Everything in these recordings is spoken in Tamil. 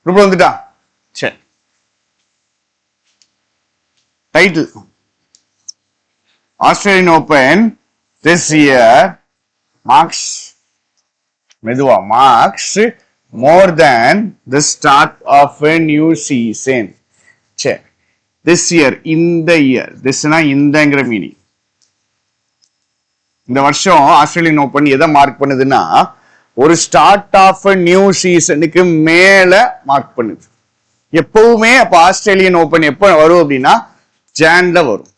குரூப்ல வந்துட்டா? சரி. Title Australian open this year marks மெதுவா marks more than the start of a new season. சரி, திஸ் இயர் இந்த இயர், திஸ்னா இந்தங்கிற மீனிங். இந்த வருஷம் ஆஸ்திரேலியன் ஓபன் எதை மார்க் பண்ணுதுன்னா ஒரு ஸ்டார்ட் ஆஃப் நியூ சீசனுக்கு மேல மார்க் பண்ணுது. எப்பவுமே அப்ப ஆஸ்திரேலியன் ஓபன் எப்ப வரும் அப்படின்னா ஜான்ல வரும்.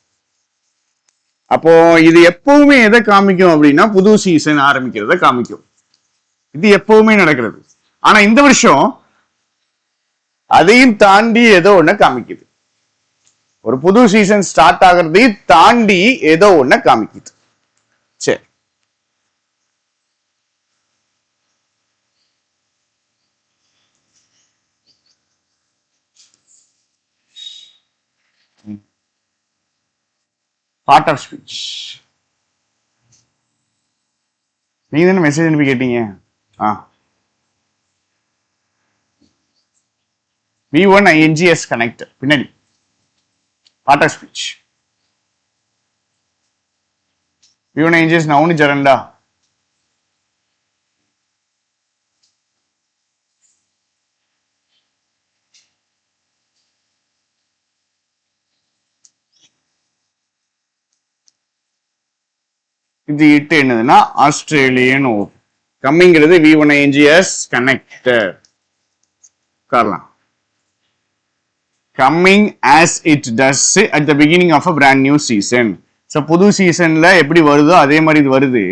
அப்போ இது எப்பவுமே எதை காமிக்கும் அப்படின்னா புது சீசன் ஆரம்பிக்கிறத காமிக்கும். இது எப்பவுமே நடக்கிறது. ஆனா இந்த வருஷம் அதையும் தாண்டி ஏதோ ஒண்ணு காமிக்குது. ஒரு புது சீசன் ஸ்டார்ட் ஆகிறதையும் தாண்டி ஏதோ ஒண்ணு காமிக்குது. சரி, பார்ட் ஆஃப் ஸ்பீச். நீங்க தானே மெசேஜ் அனுப்பி கேட்டீங்க. V1 INGS கனெக்ட் பின்னாடி part of speech. V1 INGS நவுனு ஜரண்டா. இது இட்டு என்னதுன்னா ஆஸ்திரேலியன் ஓபன். கம்மிங்கிறது V1 INGS கனெக்டட். காரணம் coming as it does at the beginning of a brand new season. So புது சீசன்ல எப்படி வருதோ அதே மாதிரி இது வருது.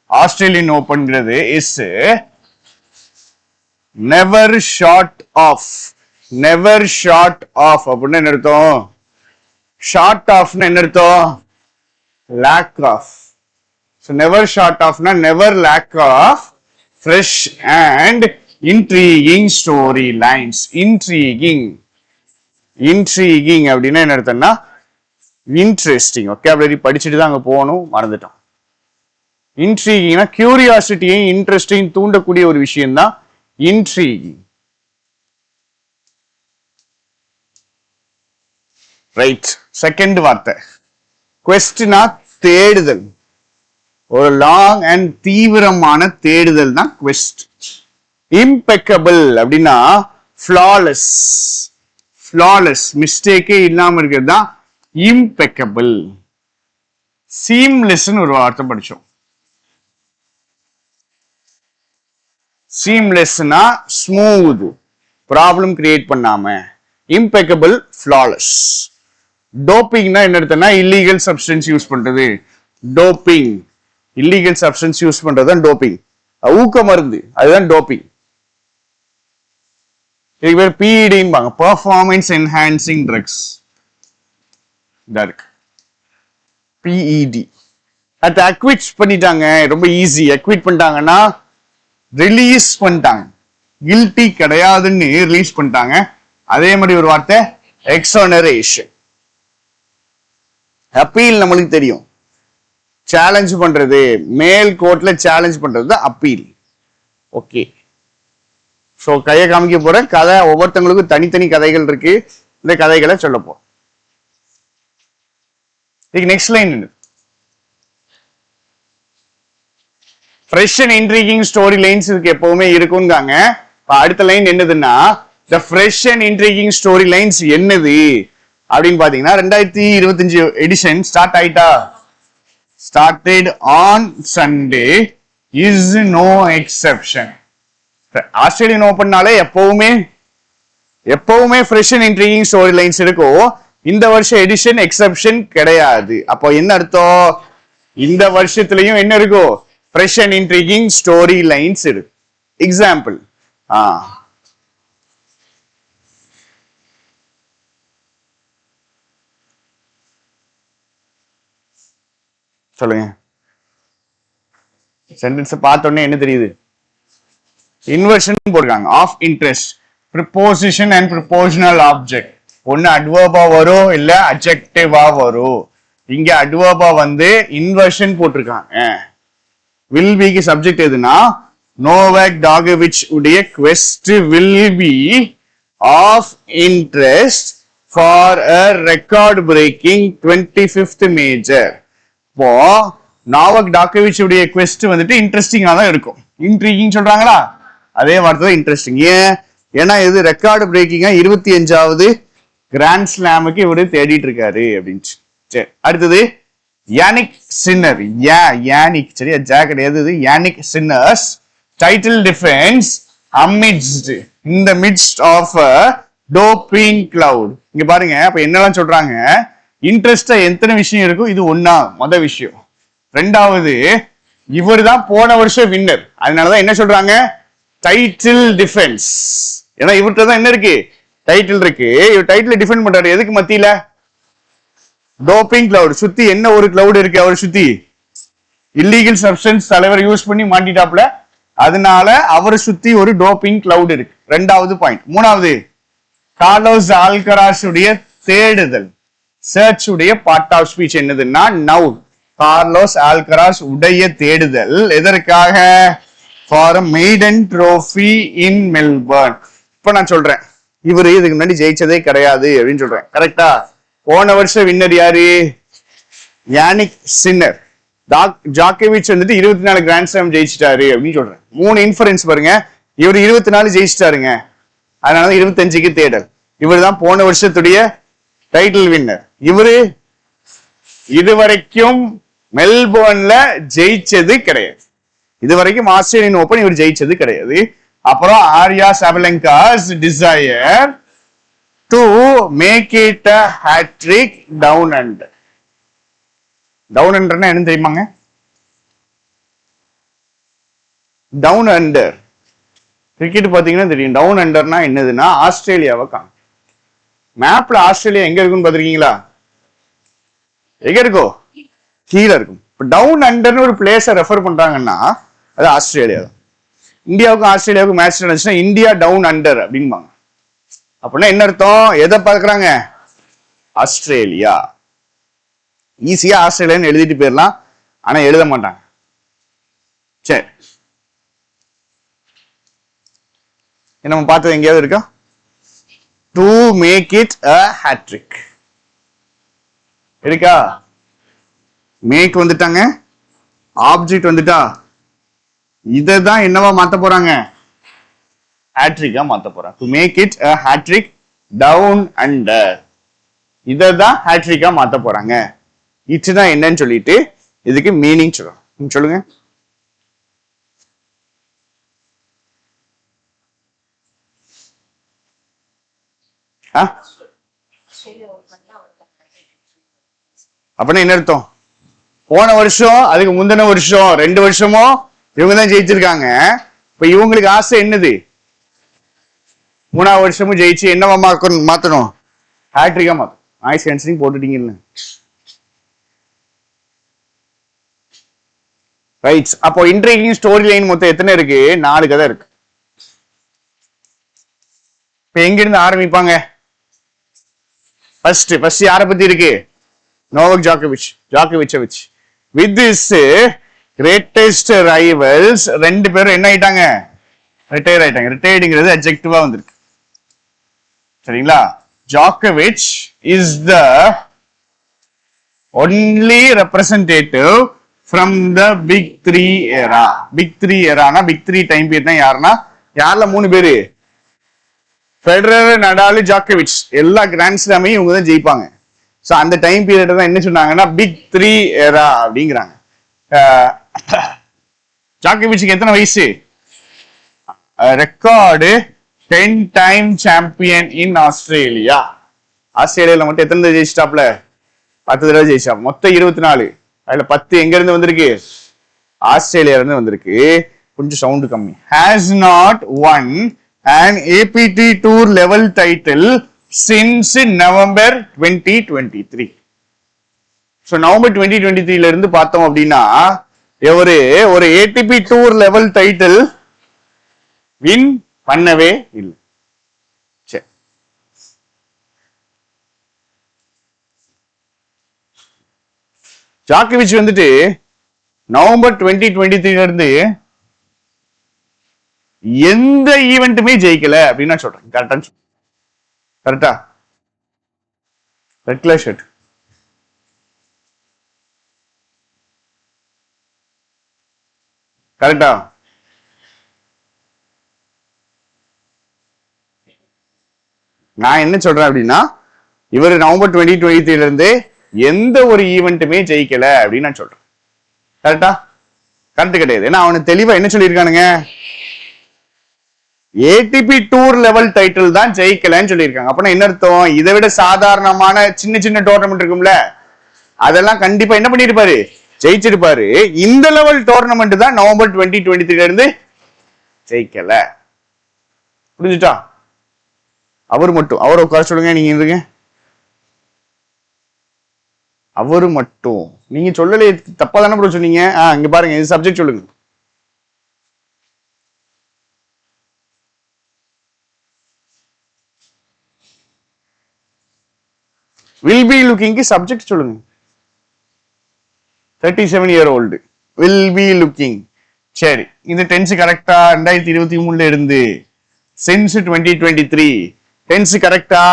ஆஸ்திரேலியன் ஓபன்ங்கிறது is never short of. Never short of அப்படின்னு என்ன அர்த்தம்? ஷார்ட் ஆஃப்னு என்ன அர்த்தம்? Lack of. So never short of na never lack of fresh and intriguing storylines. Intriguing அப்படின்னா என்ன அர்த்தம்னா இன்ட்ரெஸ்டிங். vocabulary படிச்சுட்டு தான் அங்க போகணும், மறந்துட்டோம். இன்ட்ரீகிங்னா கியூரியாசிட்டியும் இன்ட்ரெஸ்டிங் தூண்டக்கூடிய ஒரு விஷயம் தான் இன்ட்ரீகிங். ரைட். செகண்ட் வார்த்தை குவெஸ்ட்னா தேடுதல். ஒரு லாங் அண்ட் தீவிரமான தேடுதல் தான் குவெஸ்ட். இம்பெக்கபிள் அப்படின்னா ஃபிளாலெஸ். ஃபிளாலெஸ் மிஸ்டேக்கே இல்லாம இருக்கிறது தான் இம்பெக்கபிள். சீம்லெஸ்ன்னு ஒரு வார்த்தை படிச்சோம். சீம்லெஸ்னா ஸ்மூத், ப்ராப்ளம் கிரியேட் பண்ணாம. Impeccable, flawless. டோப்பிங்னா என்ன அர்த்தம்னா இல்லீகல் சப்ஸ்டன்ஸ் யூஸ் பண்றது. டோப்பிங் இல்லீகல் சப்ஸ்டன்ஸ் யூஸ் பண்றதுதான் டோப்பிங். ஊக்க மருந்து, அதுதான் டோப்பிங். இதுக்கு பேர் PED, performance enhancing drugs. PED. அது அக்விட் பண்ணிட்டாங்க, ரொம்ப ஈஸி. அக்விட் பண்ணிட்டாங்கன்னா ரிலீஸ் பண்ணிட்டாங்க. கில்ட்டி கிடையாதுன்னு ரிலீஸ் பண்ணிட்டாங்க. அதே மாதிரி ஒரு வார்த்தை எக்ஸோனரேஷன். அப்பீல் நம்மளுக்கு தெரியும். சேலஞ்ச் பண்றது, மேல் கோர்ட்ல சேலஞ்ச் பண்றது அப்பீல். ஓகே, சோ கையை காமிக்க போற கதை ஒவ்வொருத்தவங்களுக்கும் தனித்தனி கதைகள் இருக்கு. இந்த கதைகளை சொல்ல போறோம். Next line fresh and intriguing story lines இதுக்கு எப்பவுமே இருக்குங்காங்க. அடுத்த லைன் என்னதுன்னா the fresh and intriguing story lines என்னது அப்படின்னு பாத்தீங்கன்னா 2025 எடிஷன் ஸ்டார்ட் ஆயிட்டா. Started on Sunday is no exception. Australian ஓபன்னாலே எப்பவுமே fresh and intriguing story lines இருக்கும். இந்த வருஷம் எடிஷன் எக்ஸெப்ஷன் கிடையாது. அப்போ என்ன அர்த்தம்? இந்த வருஷத்துலயும் என்ன இருக்கும்? Fresh and intriguing story lines இருக்கு. எக்ஸாம்பிள், சொல்லுங்க. சென்டென்ஸ் பார்த்த உடனே என்ன தெரியுது? இன்வர்ஷன் போட்டிருக்காங்க. Of interest, preposition and prepositional object. ஒன்னு அட்வர்பா வரும், இல்ல அட்ஜெக்டிவா வரும். இங்க அட்வர்பா வந்து இன்வர்ஷன் போட்டிருக்காங்க. வில் பிக்கு சப்ஜெக்ட் எதுனா நோவாக் டாகோவிச் உடைய quest will be of interest for a record breaking 25th major. இப்போ நாவக் டாக்கோவிச் உடைய quest வந்துட்டு இன்ட்ரெஸ்டிங்கா தான் இருக்கும். இன்ட்ரீகிங் சொல்றாங்களா, அதே வார்த்தை தான் இன்ட்ரெஸ்டிங். ஏன்னா இது ரெக்கார்டு பிரேக்கிங்கா 25வது கிராண்ட் ஸ்லாமுக்கு இவரு தேடிட்டு இருக்காரு அப்படின்னு. சரி, அடுத்தது யானிக் சின்னர். யானிக் சரியா, ஜா கிடையாது, Yannick sinners title defence amidst in the midst of a doping cloud. இங்க பாருங்க, அப்ப என்னெல்லாம் சொல்றாங்க, இன்ட்ரெஸ்டா எத்தனை விஷயம் இருக்கும், இது ஒன்னா மொத விஷயம். ரெண்டாவது, இவர் தான் போன வருஷம் வின்னர், அதனாலதான் என்ன சொல்றாங்க, டைட்டில் டிஃபென்ஸ். ஏன்னா இவர்கிட்ட தான் என்ன இருக்கு, டைட்டில் இருக்கு. இவர் டைட்டில் டிஃபெண்ட் பண்றாரு எதுக்கு மத்தியில, டோப்பிங் கிளவுட் சுத்தி என்ன ஒரு கிளவுட் இருக்கு, அவர் சுத்தி இல்லீகல் சப்ஸ்டன்ஸ் தலைவர் யூஸ் பண்ணி மாட்டிட்டாப்ல, அதனால அவரை சுத்தி ஒரு டோப்பிங் கிளவுட் இருக்கு. ரெண்டாவது பாயிண்ட். மூணாவது, கார்லோஸ் ஆல்கராஸ் உடைய தேடுதல், சர்ச் உடைய பார்ட் ஆஃப் ஸ்பீச் என்னதுன்னா நவுன். கார்லோஸ் ஆல்கராஸ் உடைய தேடுதல் எதற்காக, for maiden trophy in Melbourne. இப்ப நான் சொல்றேன், இவரு இதுக்கு முன்னாடி ஜெயிச்சதே கிடையாது அப்படின்னு சொல்றேன், கரெக்டா? போன வருஷம் வின்னர் யாரு, யானிக் சின்னர். ஜாக்கோவிச் வந்துட்டு 24 கிராண்ட் ஸ்லாம் ஜெயிச்சிட்டாரு அப்படின்னு சொல்றேன். 3 இன்ஃபரன்ஸ் பாருங்க, இவர் 24 ஜெயிச்சிட்டாருங்க, அதனால 25க்கு தேடல். இவர் தான் போன வருஷத்துடைய டைட்டில் வின்னர். இவரு இதுவரைக்கும் மெல்போர்ன்ல ஜெயிச்சது கிடையாது, இதுவரைக்கும் ஆஸ்திரேலியன் ஓபன் இவர் ஜெயிச்சது கிடையாது. அப்புறம் Aryna Sabalenka's desire to make it a hat-trick down under. Down அண்டர்னா என்ன தெரியுமாங்க, டவுன் அண்டர் கிரிக்கெட் பாத்தீங்கன்னா தெரியும். டவுன் அண்டர்னா என்னதுன்னா ஆஸ்திரேலியாவை காணும். மேப்ல ஆஸ்திரேலியா எங்க இருக்குன்னு பாத்திருக்கீங்களா, எங்க இருக்கோ, கீழே இருக்கும். இப்ப டவுன் அண்டர்னு ஒரு பிளேஸை ரெஃபர் பண்றாங்கன்னா அது ஆஸ்திரேலியா தான். இந்தியாவுக்கும் ஆஸ்திரேலியாவுக்கும் மேட்ச் நடந்துச்சுன்னா இந்தியா டவுன் அண்டர் அப்படின்பாங்க. அப்படின்னா என்ன அர்த்தம், எதை பார்க்கறாங்க, ஆஸ்திரேலியா. ஈஸியா ஆஸ்திரேலியான்னு எழுதிட்டு போயிடலாம், ஆனா எழுத மாட்டாங்க. சரி, நம்ம பார்த்தது எங்கேயாவது இருக்கா, to make it a hat-trick இருக்கா? மேக் வந்துட்டாங்க, ஆப்ஜெக்ட் வந்துட்டா, இததான் என்னவா மாத்த போறாங்க, hat-trick-ஆ மாத்த போறாங்க. To make it a hat-trick down under, இததான் hat-trick-ஆ மாத்த போறாங்க. இட்னா என்னன்னு சொல்லிட்டு இதுக்கு மீனிங் சொல்லுங்க. சொல்லுங்க, அப்படின்னா என்ன அர்த்தம், போன வருஷம் அதுக்கு முந்தின வருஷம் 2 வருஷமோ இவங்க தான் ஜெயிச்சிருக்காங்க. இப்ப இவங்களுக்கு ஆசை என்னது, 3ஆவது வருஷமும் ஜெயிச்சு என்னவா மாத்தணும், ஹேட்ரிக்கா மாத்தணும். நாய்ஸ் கேன்சலிங் போட்டுட்டீங்கல்ல, ரைட். அப்போ இன்ட்ரிகிங் ஸ்டோரி லைன் மொத்தம் எத்தனை இருக்கு, 4 கதை இருக்கு. இப்ப எங்க இருந்து ஆரம்பிப்பாங்க, ஃபர்ஸ்ட் யாரை பத்தி இருக்கு, நோவக் ஜாக்கோவிச். வித் திஸ் கிரேட்டஸ்ட் ரைவல்ஸ் 2 பேரும் என்ன ஆயிட்டாங்க, ரிட்டையர் ஆயிட்டாங்க. ரிட்டையர்டுங்கிறது அட்ஜெக்டிவா வந்திருக்கு, சரிங்களா? ஜாக்கோவிச் is the only representative from the big 3 era. big 3 eraனா big 3 டைம் பீரியட் தான் யாருன்னா, யார்ல 3 பேரு, ஃபெடரர், நடால், ஜாக்கோவிச். எல்லா கிராண்ட் ஸ்லாமையும் இவங்க தான் ஜெயிப்பாங்க. சோ அந்த டைம் பீரியட் தான் என்ன சொன்னாங்கன்னா பிக் 3 era அப்படிங்கிறாங்க. ஜாக்கோவிச்சுக்கு எத்தனை வயசு, record 10 time champion in Australia. ஆஸ்திரேலியால மட்டும் எத்தனை தடவை ஜெயிச்சிட்டாப்ல, 10 தடவை ஜெயிச்சா. மொத்தம் 24, அதுல 10 எங்க இருந்து வந்திருக்கு, ஆஸ்திரேலியா இருந்து வந்திருக்கு. கொஞ்சம் சவுண்ட் கம்மி. Has not won an APT Tour level title since November 2023. So November 2023ல இருந்து பார்த்தோம் அப்படின்னா ஒரு ATP tour level title win பண்ணவே இல்லை. சரி, ஜாக்கோவிச் வந்துட்டு நவம்பர் 2023ல இருந்து எந்த ஈவெண்ட்டுமே ஜெயிக்கல அப்படின்னு நான் சொல்றேன். கரெக்டா கரெக்டா? Red colour shirt. கரெக்டா? நான் என்ன சொல்றேன் அப்படின்னா, இவர் நவம்பர் 2023 இருந்து எந்த ஒரு ஈவெண்ட்டுமே ஜெயிக்கல அப்படின்னு நான் சொல்றேன். கரெக்டா? கரெக்ட் கிடையாது. ஏன்னா அவனுக்கு தெளிவா என்ன சொல்லியிருக்கானுங்க, ஏடிபி டூர் லெவல் டைட்டில் தான் ஜெயிக்கலன்னு சொல்லியிருக்காங்க. அப்படின்னா என்ன அர்த்தம்? இதை விட சாதாரணமான சின்ன சின்ன டோர்னமெண்ட் இருக்கும்ல, அதெல்லாம் கண்டிப்பா என்ன பண்ணிருப்பாரு, ஜெயிச்சிருப்பாரு. இந்த லெவல் டோர்னமெண்ட் தான் நவம்பர் 2023 இருந்து ஜெயிக்கல. புரிஞ்சுட்டா? அவர் மட்டும், அவரை உட்கார சொல்லுங்க, நீங்க இருங்க. அவரு மட்டும் நீங்க சொல்லல, தப்பா தானே ப்ரோ சொன்னீங்க. இங்க பாருங்க, இது சப்ஜெக்ட் சொல்லுங்க. வில் பி லுக்கிங் சப்ஜெக்ட் சொல்லுங்க. 37 year old will be looking. சரி, இந்த டென்ஸ் கரெக்டா? 2023 இருந்து சின்ஸ் 2023 டென்ஸ் கரெக்டா?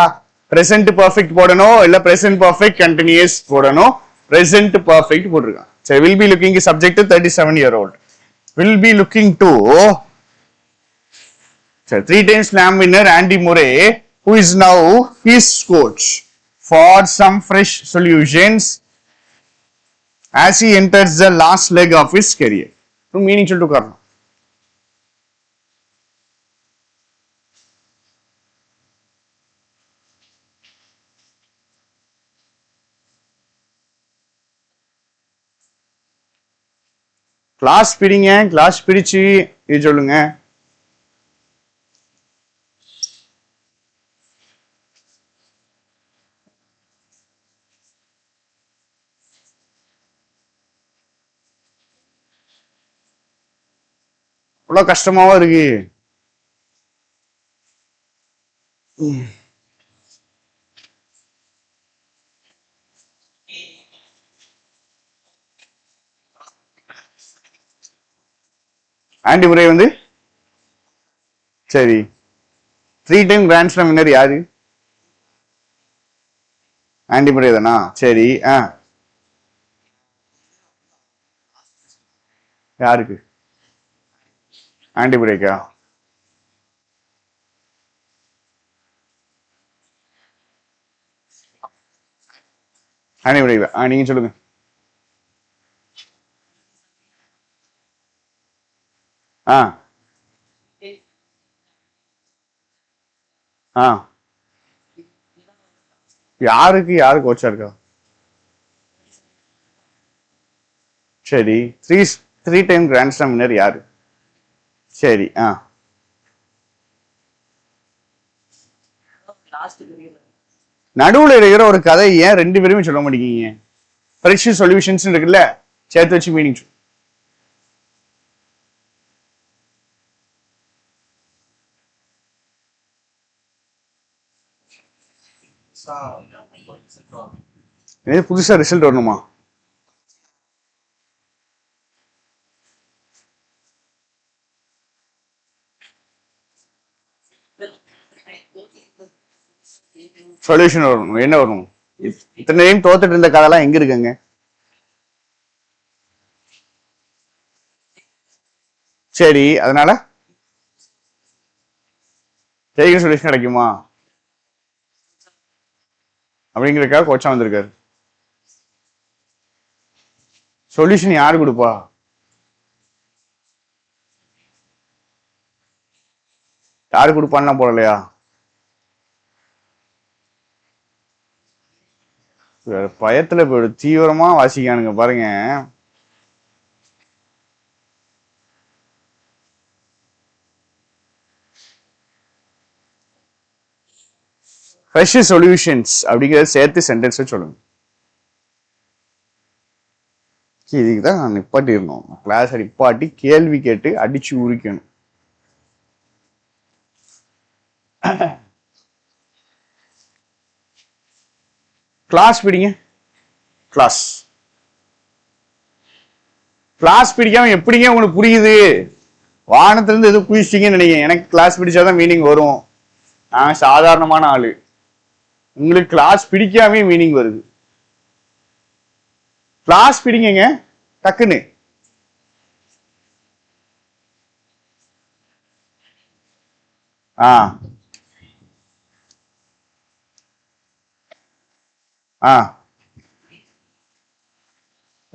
பிரசன்ட் பர்ஃபெக்ட் போடணும், இல்ல பிரசன்ட் பர்ஃபெக்ட் கண்டினியூஸ் போடணும். பிரசன்ட் பர்ஃபெக்ட் போட்டிருக்கான். சரி, will be looking subject 37 year old. Will be looking to 3-time slam winner Andy Murray, who is now his coach, for some fresh solutions as he enters the last leg of his career. So meaning சொல்லிட்டு உட்காரணும். கிளாஸ் பிடிங்க, கிளாஸ் பிடிச்சு இது சொல்லுங்க. அவ்வளவு கஷ்டமாவா இருக்கு? ஆண்டி முறை வந்து சரி 3-time கிராண்ட் ஸ்லாம் வின்னர் யாரு? ஆண்டி முறை தானா? சரி, யாருக்கு? ஆண்டி முறைக்கா? ஆண்டி முறை. நீங்க சொல்லுங்க. யாருக்கு யாரு கோச்சா இருக்கா? சரி, 3-time கிராண்ட் ஸ்லாம் வின்னர் யாரு? சரி, நடுவுல இருக்கிற ஒரு கதை ஏன் 2 பேருமே சொல்ல மாட்டேங்க? பரீட்சை சொல்யூஷன்ஸ் இருக்குல்ல, சேர்த்து வச்சு மீனிங். புதுசா ரிசல்ட் வரணுமா? சொல்யூஷன் வரணும். என்ன வரணும்? இத்தனை டைம் தோத்துட்டு இருந்த கதைலாம் எங்க இருக்குங்க? சரி, அதனால ஜெயிக்க சொல்யூஷன் கிடைக்குமா அப்படிங்கிறதுக்காக கோச்சா வந்திருக்காரு. சொல்யூஷன் யாரு கொடுப்பா? யாரு கொடுப்பான்னா போடலையா? பயத்துல போயிடு, தீவிரமா வாசிக்கானுங்க பாருங்க. ஃப்ரெஷ் சொல்யூஷன்ஸ் அப்படிங்கிறத சேர்த்து சென்டென்ஸ் சொல்லுங்க. இதுக்கு தான் நான் நிப்பாட்டிடணும். கிளாஸ் நிப்பாட்டி கேள்வி கேட்டு அடிச்சு உரிக்கணும். கிளாஸ் பிடிங்க. கிளாஸ் கிளாஸ் பிடிக்காம எப்படிங்க உங்களுக்கு புரியுது? வானத்துல இருந்து எதுவும் குதிச்சிட்டீங்கன்னு நினைக்கிறேன். எனக்கு கிளாஸ் பிடிச்சாதான் மீனிங் வரும். நான் சாதாரணமான ஆளு. உங்களுக்கு கிளாஸ் பிடிக்காம மீனிங் வருது. கிளாஸ் பிடிங்க டக்குன்னு.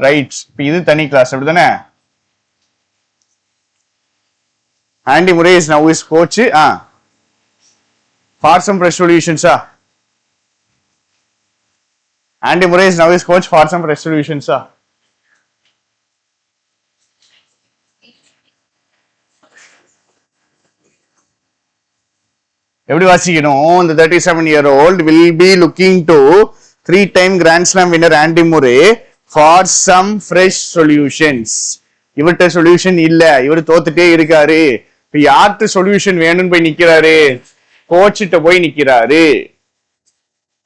ரைட். இது தனி கிளாஸ் அப்படிதானே? Aunty Murray is now is coach. For some fresh solutions. Andy Murray is now his coach for some fresh solutions. Every vasikano, the 37-year-old will be looking to 3-time Grand Slam winner Andy Murray for some fresh solutions. இவர்ட்ட சொல்யூஷன் இல்ல, இவர் தோத்துட்டே இருக்காரு. இப்ப யார்கிட்ட சொல்யூஷன் வேணும்னு போய் நிக்கிறாரு? கோச்சிட்ட போய் நிக்கிறாரு.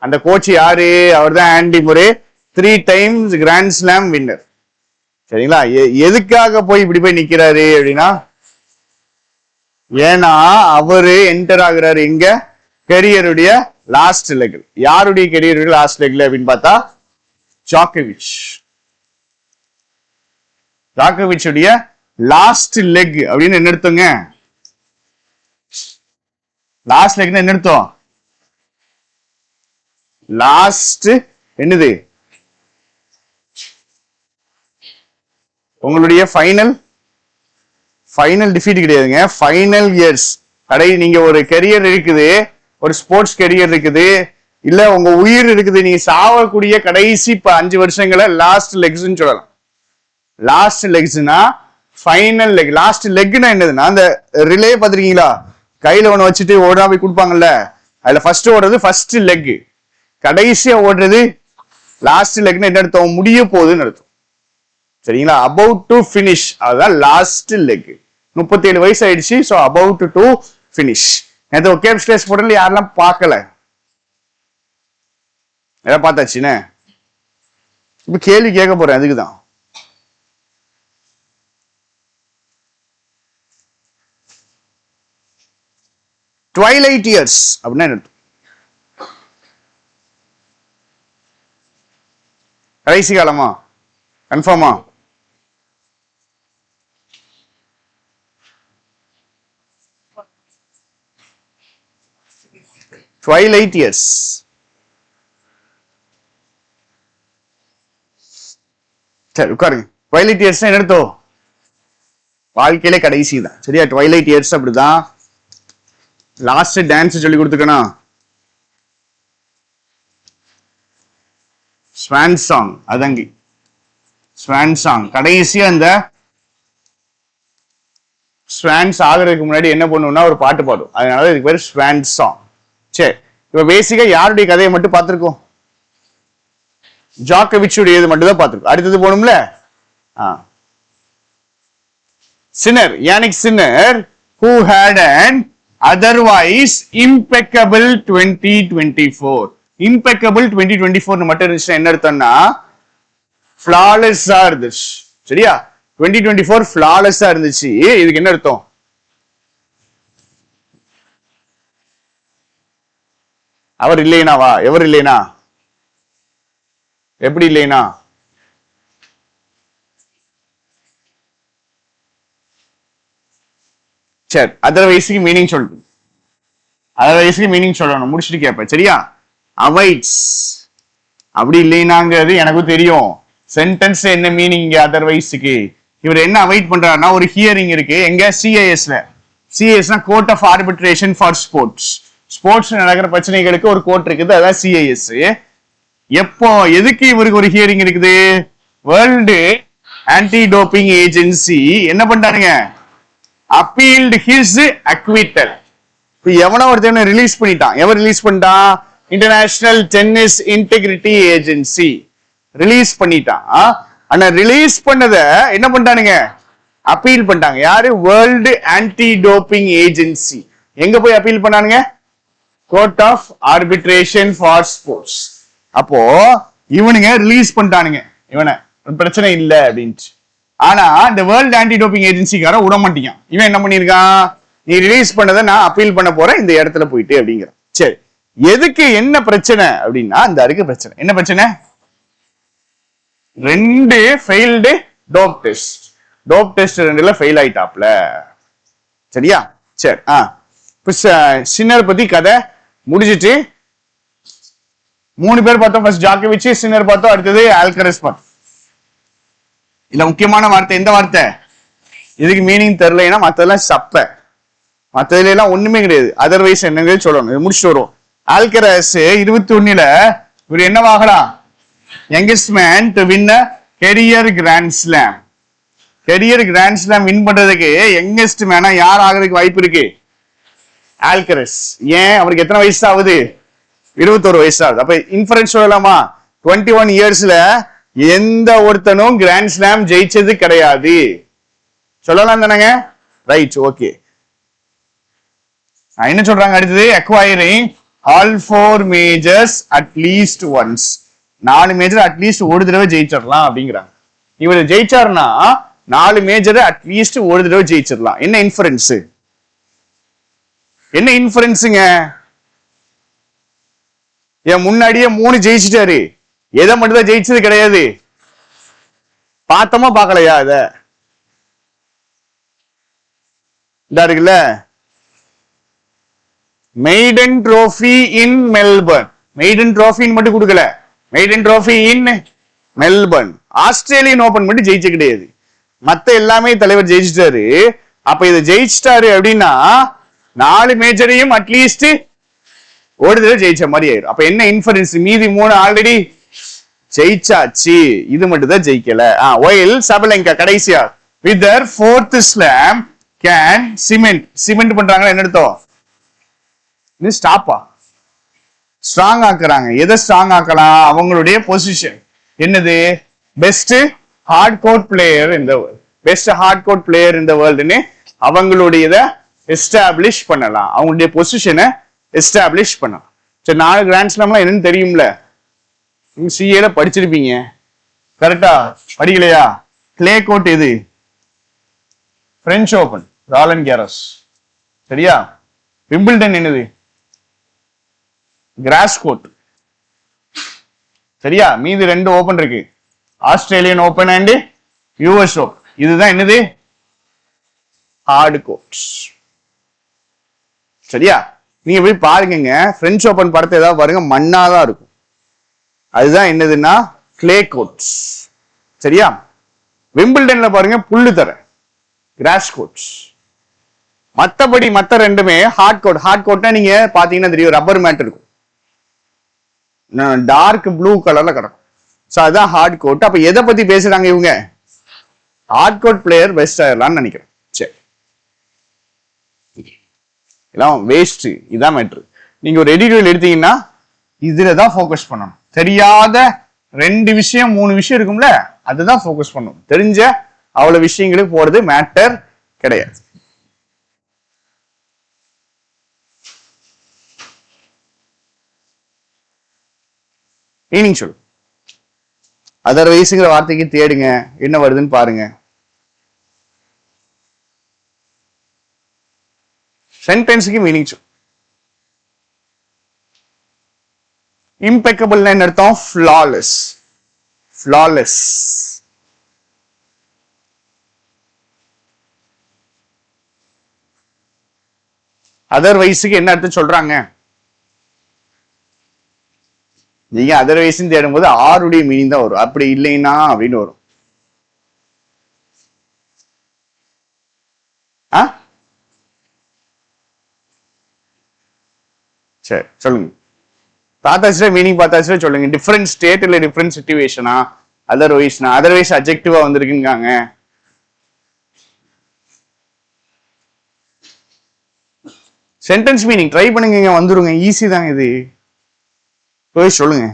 அந்த கோச் யாரு? அவர் தான் Andy Murray, 3 times grand slam winner. சரிங்களா? எதுக்காக போய் இப்படி போய் நிக்கிறாரு அப்படின்னா, ஏன்னா அவரு என்டர் ஆகுறாரு எங்க? கெரியருடைய லாஸ்ட் லெக். யாருடைய கெரியருடைய லாஸ்ட் லெக்ல அப்படின்னு பார்த்தா ஜாக்கோவிச். ஜாக்கோவிச் உடைய லாஸ்ட் லெக் அப்படின்னு என்ன எடுத்தோங்க? லாஸ்ட் லெக்னா என்ன அர்த்தம்? லாஸ்ட் என்னது? உங்களுடைய ஃபைனல் டிஃபீட் கிடையாதுங்க. ஃபைனல் இயர்ஸ் கடை. நீங்க ஒரு கெரியர் இருக்குது, ஒரு ஸ்போர்ட்ஸ் கெரியர் இருக்குது, இல்ல உங்க உயிர் இருக்குது, நீங்க சாவக்கூடிய கடைசி 5 வருஷங்களை லாஸ்ட் லெக்ஸ்ன்னு சொல்லலாம். லாஸ்ட் லெக்ஸ்னா ஃபைனல் லெக். லாஸ்ட் லெக்னா என்னதுன்னா, அந்த ரிலே பாத்திருக்கீங்களா? கையில ஒண்ணு வச்சுட்டு ஓடா போய் கொடுப்பாங்கல்ல, அதுல ஃபர்ஸ்ட் ஓடுறது ஃபர்ஸ்ட் லெக், கடைசியா ஓடுறது லாஸ்ட் லெக்னு என்ன அர்த்தம்? முடிய போகுதுன்னு அர்த்தம். சரிங்களா? அபவுட் டு பினிஷ், அதுதான் லாஸ்ட் லெக். 37 வயசு ஆயிடுச்சு. So about to finish. நேற்று ஒகேப் ஸ்டேஸ் போடல, யாரெல்லாம் பார்க்கல? எல்லாம் பார்த்தாச்சுன்னு இப்ப கேள்வி கேட்க போறேன். அதுக்குதான் ட்வைலைட் இயர்ஸ் அப்படின்னா என்ன? கடைசி காலமா? கன்ஃபார்மா? Twilight years. சரி உட்காருங்க. ட்வைலைட் இயர்ஸ் என்ன எடுத்தோம்? வாழ்க்கையில கடைசி தான். சரியா? ட்வைலைட் இயர்ஸ் அப்படிதான். லாஸ்ட் டான்ஸ் சொல்லி கொடுத்துக்கணும். Swan song. அதங்கி ஸ்வான் சாங். கடைசியா அந்த ஸ்வான்ஸ் ஆகிறதுக்கு முன்னாடி என்ன பண்ணுவோம்னா ஒரு பாட்டு பாடும். அதனால இதுக்கு பேர் ஸ்வான் சாங். சரி, இப்ப பேசிக்கா யாருடைய கதையை மட்டும் பார்த்திருக்கோம்? ஜாக்கோவிச் உடையது மட்டும் தான் பார்த்திருக்கோம். அடுத்தது போகணும்ல. சின்னர், Yannick சின்னர், who had an otherwise impeccable 2024. impeccable 2024 மட்டும் இருந்துச்சுன்னா என்ன அர்த்தம்னா ஃபிளாலெஸ்ஸா இருந்துச்சு. சரியா? 2024 ஃபிளாலெஸ்ஸா இருந்துச்சு. இதுக்கு என்ன அர்த்தம்? அவர் இல்லைனாவா? எவர் இல்லைனா? எப்படி இல்லைனா? சரி, அதர்வைஸ்க்கு மீனிங் சொல்லணும். அதர்வைஸ்க்கு மீனிங் சொல்லணும். முடிச்சுட்டு கேட்பேன். சரியா? அவைட்ஸ் அப்படி இல்லைனாங்கிறது எனக்கும் தெரியும். சென்டென்ஸ் என்ன மீனிங் அதர்வைஸ்க்கு? இவர் என்ன அவைட் பண்றாருன்னா, ஒரு ஹியரிங் இருக்கு எங்க? சிஐஎஸ்ல. சிஐஎஸ்னா court of arbitration for sports. Sports நடக்கிற பிரச்சனைகளுக்கு ஒரு கோர்ட் இருக்குது, அதான் சிஐஎஸ். எப்போ எதுக்கு இவருக்கு ஒரு ஹியரிங் இருக்குது? வேர்ல்டு ஆன்டி டோப்பிங் ஏஜென்சி என்ன பண்றாருங்க? Appealed his acquittal. இப்ப எவனோ ஒருத்தவனை ரிலீஸ் பண்ணிட்டான். எவர் ரிலீஸ் பண்ணிட்டான்? International tennis integrity agency release பண்ணிட்டான். ஆனா ரிலீஸ் பண்ணத என்ன பண்ணிட்டானுங்க? அப்பீல் பண்ணிட்டாங்க. யாரு? World anti doping agency. எங்க போய் அப்பீல் பண்ணானுங்க? Court of arbitration for sports. அப்போ இவனுங்க ரிலீஸ் பண்ணிட்டானுங்க இவனை, பிரச்சனை இல்லை அப்படின்ட்டு. ஆனா இந்த வேர்ல்டு ஆன்டி டோப்பிங் ஏஜென்சிக்கார விட மாட்டீங்க. இவன் என்ன பண்ணிருக்கான்? நீ ரிலீஸ் பண்ணதை நான் அப்பீல் பண்ண போறேன் இந்த இடத்துல போயிட்டு அப்படிங்கிற. சரி, எதுக்கு என்ன பிரச்சனை அப்படின்னா இந்த இருக்கு பிரச்சனை. என்ன பிரச்சனை? 2 failed dope test. Dope test 2ல ஃபெயில் ஆயிட்டாப்ல. சரியா? சரி. இப்ப சின்னர் பத்தி கதை முடிஞ்சிட்டு 3 பேர் பார்த்தோம். ஃபர்ஸ்ட் ஜாக்கோவிச், சின்னர் பார்த்தோம், அடுத்தது ஆல்கரஸ் பார்த்தோம். இல்ல முக்கியமான வார்த்தை எந்த வார்த்தை? இதுக்கு மீனிங் தெரியலைன்னா மத்ததெல்லாம் சப்ப, மத்ததுல எல்லாம் ஒண்ணுமே கிடையாது. அதர்வைஸ் என்னங்கிறது சொல்லணும். முடிச்சுட்டு வருவோம். ஆல்கரஸ் 21ல இவர் என்னவாகலாம்? Youngest man to win a career grand slam. Career grand slam win பண்றதுக்கு யங்கஸ்ட் மேனா யார் ஆகிறதுக்கு வாய்ப்பு இருக்கு? ஆல்கரஸ். ஏன்? அவருக்கு எத்தனை வயசு ஆகுது? 21 வயசு ஆகுது. அப்ப இன்ஃபரன்ஸ் சொல்லலாமா? 21 இயர்ஸ்ல எந்த ஒருத்தனும் கிராண்ட் ஸ்லாம் ஜெயிச்சது கிடையாது. சொல்லலாம் தானங்க? Right, okay. என்ன சொல்றாங்க அடுத்தது? Acquiring all 4 majors at least once. 4 major at least ஒரு தடவை ஜெயிச்சிடலாம் அப்படிங்கிறாங்க. இவர் ஜெயிச்சாருன்னா 4 மேஜர் அட்லீஸ்ட் ஒரு தடவை ஜெயிச்சிடலாம். என்ன இன்ஃபரன்ஸ்? என்ன இன்ஃபரன்ஸுங்க? ஏன் முன்னாடியே 3 ஜெயிச்சிட்டாரு, எதை மட்டும் தான் ஜெயிச்சது கிடையாது? பார்த்தோமா பார்க்கலையா? இத இதா இருக்குல்ல, maiden trophy in Melbourne. Maiden ட்ரோஃபின்னு மட்டும் கொடுக்கல, maiden trophy in Melbourne. Australian open மட்டும் ஜெயிச்ச கிடையாது, மத்த எல்லாமே தலைவர் ஜெயிச்சிட்டாரு. அப்ப இதை ஜெயிச்சிட்டாரு அப்படின்னா 4 மேஜரையும் அட்லீஸ்ட் ஒரு தடவை ஜெயிச்ச மாதிரி ஆயிரும். அப்ப என்ன இன்ஃபரன்ஸ்? மீதி 3 ஆல்ரெடி ஜெயிச்சாச்சு, இது மட்டும் தான் ஜெயிக்கல. ஒயில் சபலங்கா கடைசியா with their 4th slam can cement பண்றாங்க. என்ன அர்த்தம்? இது ஸ்டாப்பா? ஸ்ட்ராங் ஆக்குறாங்க. எதை ஸ்ட்ராங் ஆக்கலாம்? அவங்களுடைய பொசிஷன். என்னது? Best hard court player in the world. Best hard court player in the வேர்ல்டுன்னு அவங்களுடைய எஸ்டாப்ளிஷ் பண்ணலாம், அவங்களுடைய பொசிஷனை எஸ்டாப்ளிஷ் பண்ணலாம். சரி, 4 கிராண்ட் ஸ்லாம்லாம் என்னன்னு தெரியும்ல, நீங்க சிஏல படிச்சிருப்பீங்க. கரெக்டா? படிக்கலையா? கிளே கோர்ட் எது? French open, Roland Garros. சரியா? விம்பிள்டன் என்னது? Grass court. சரியா? மீதி 2 ஓபன் இருக்கு, Australian open and US open. இதுதான் என்னது? Hard courts. சரியா? நீங்க போய் பாருங்க, பிரெஞ்சு ஓபன் படத்தை ஏதாவது பாருங்க, மண்ணாதான் இருக்கும். அதுதான் என்னதுன்னா கிளே கோர்ட்ஸ். சரியா? விம்பிள்டன்ல பாருங்க புல்லு தர, கிராஸ் கோர்ட்ஸ். மத்தபடி மத்த 2மே ஹார்ட் கோர்ட். ஹார்ட் கோர்ட்னா நீங்க பாத்தீங்கன்னா தெரியும், ரப்பர் மேட் இருக்கும், டார்க் ப்ளூ கலர்ல கிடக்கும். சோ அதுதான் ஹார்ட் கோர்ட். அப்ப எதை பத்தி பேசுறாங்க இவங்க? ஹார்ட் கோர்ட் பிளேயர் பெஸ்ட் ஆயிடலாம்னு நினைக்கிறேன். சரி, எல்லாம் வேஸ்ட். இதான் மேட்ரு. நீங்க ஒரு எடிட்டோரியல் எடுத்தீங்கன்னா இதுலதான் போக்கஸ் பண்ணணும். தெரியாத 2 விஷயம் 3 விஷயம் இருக்கும்ல, அதுதான் போக்கஸ் பண்ணணும். தெரிஞ்ச அவ்வளவு விஷயங்களுக்கு போறது மேட்டர் கிடையாது. மீனிங் சொல்லு. அதர்வைஸ்ங்கிற வார்த்தைக்கு தேடுங்க, என்ன வருதுன்னு பாருங்க. சென்டென்ஸுக்கு மீனிங் சொல்லு. இம்பெக்கபிள் என்ன அர்த்தம்? ஃபிளாலெஸ். ஃபிளாலெஸ். அதர்வைஸுக்கு என்ன அர்த்தம் சொல்றாங்க? நீங்க அதர்வைஸ் தேடும் போது ஆருடைய மீனிங் தான் வரும், அப்படி இல்லைன்னா அப்படின்னு வரும். சரி சொல்லுங்க. பார்த்தாச்சுல மீனிங் பார்த்தாச்சுல சொல்லுங்க. டிஃபரெண்ட் ஸ்டேட் இல்ல டிஃபரெண்ட் சிச்சுவேஷனா? அதர்வைஸ்னா? அதர்வைஸ் அட்ஜெக்டிவா வந்திருக்குங்க. சென்டென்ஸ் மீனிங் ட்ரை பண்ணுங்க, வந்துருங்க. ஈஸி தாங்க இது. போய் சொல்லுங்க.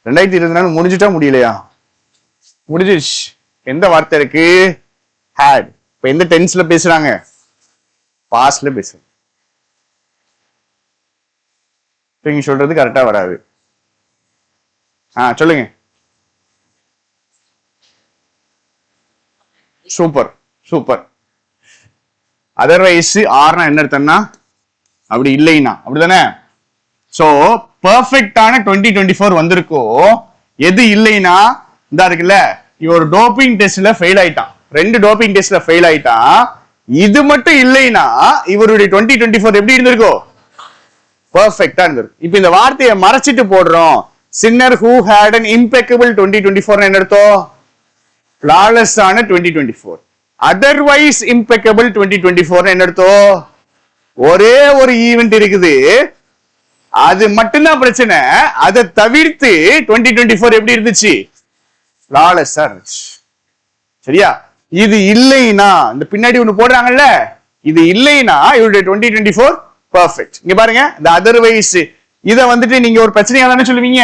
2024 முடிஞ்சுட்டா முடியலையா? முடிஞ்சிருச்சு. எந்த வார்த்தை இருக்கு? ஹேட். இப்ப எந்த டென்ஸ்ல பேசுறாங்க? பாஸ்ட்ல பேசுறாங்க. நீங்க சொல்றது கரெக்டா வராது. சொல்லுங்க. Super super. அதர்வைஸ் ஆர்னா என்ன அர்த்தம்னா அப்படி இல்லைன்னா, அப்படிதானே? சோ பெர்ஃபெக்டான 2024 வந்திருக்கோ, எது இல்லைன்னா இந்த இருக்குல்ல, இவர் டோப்பிங் டெஸ்ட்ல ஃபெயில் ஆயிட்டான், 2 டோப்பிங் டெஸ்ட்ல ஃபெயில் ஆயிட்டான், இது மட்டும் இல்லைன்னா இவருடைய 2024 எப்படி இருந்திருக்கோ? பெர்ஃபெக்டா இருந்திருக்கும். இப்ப இந்த வார்த்தையை மறைச்சிட்டு போடுறோம், சின்னர் ஹூ ஹேட் அன் இம்பெக்கபிள் 2024 என்ன அர்த்தம்? ஃப்ளாலெஸ் ஆன 2024. அதர்வைஸ் இம்பெக்கபிள் 2024 என்ன அர்த்தம்? ஒரே ஒரு ஈவென்ட் இருக்குது, அது மட்டும்தான் பிரச்சனை, அதை தவிர்த்து 2024 எப்படி இருந்துச்சு? ஃப்ளாலெஸ்ஸா இருந்துச்சு. சரியா? இது இல்லைன்னா, இந்த பின்னாடி ஒண்ணு போடுறாங்கல்ல, இது இல்லைன்னா இவருடைய 2024 பெர்ஃபெக்ட். இங்க பாருங்க, இந்த அதர்வைஸ் இத வந்துட்டு நீங்க ஒரு பிரச்சனையா தானே சொல்லுவீங்க,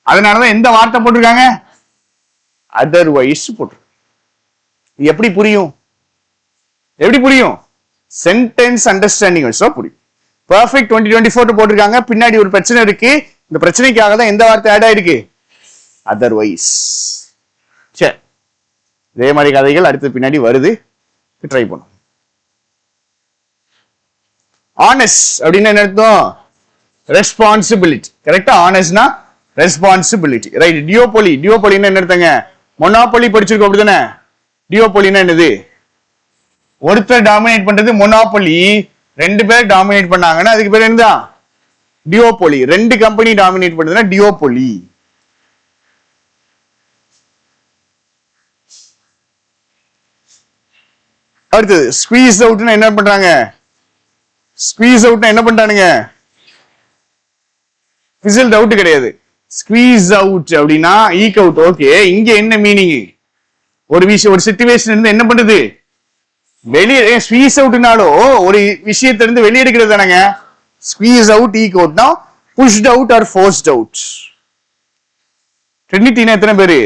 அதனாலதான் எந்த வார்த்தை போட்டிருக்காங்க? அதர்வைஸ் போட்டு. எப்படி புரியும்? எப்படி புரியும்? சென்டென்ஸ் அண்டர்ஸ்டாண்டிங் வச்சா புரியும். பெர்ஃபெக்ட் 2024 போட்டிருக்காங்க, பின்னாடி ஒரு பிரச்சனை இருக்கு, இந்த பிரச்சனைக்காக தான் எந்த வார்த்தை ஆட் ஆயிருக்கு? அதர்வைஸ். சரி, இதே மாதிரி கதைகள் அடுத்து பின்னாடி வருது, ட்ரை பண்ணும். ஆனஸ்ட் அப்படின்னு என்ன அர்த்தம்? ரெஸ்பான்சிபிலிட்டி. கரெக்டா? ஆனஸ்ட்னா ரெஸ்பான்சிபிலிட்டி, ரைட்? டியோபோலி, டியோபோலின்னா என்ன அர்த்தங்க? மொனாபோலி படிச்சிருக்கோம், அப்படிதானே? டியோபோலின்னா என்னது? ஒருத்தர் டாமினேட் பண்றது மொனாபோலி, 2 பேர் டாமினேட் பண்ணாங்கன்னா அதுக்கு பேர் என்ன? டியோபோலி. 2 கம்பெனி டாமினேட் பண்றதுன்னா டியோபோலி. அடுத்தது ஸ்குவீஸ் அவுட்னா என்ன பண்றாங்க? ஸ்குவீஸ் அவுட்னா என்ன பண்றானுங்க? ரிசல்ட் அவுட் கிடையாது, ஸ்குவீஸ் அவுட் அப்படின்னா ஈக் அவுட். ஓகே, இங்க என்ன மீனிங்? ஒரு விஷயம், ஒரு சிச்சுவேஷன் இருந்து என்ன பண்றது? வெளியே. ஸ்குவீஸ் அவுட்னாலும் ஒரு விஷயத்துல இருந்து வெளியெடுக்கிறது தானங்க ஸ்குவீஸ் அவுட். ஈக் அவுட்னா pushed out or forced out. ட்ரினிட்டினா எத்தனை பேரு?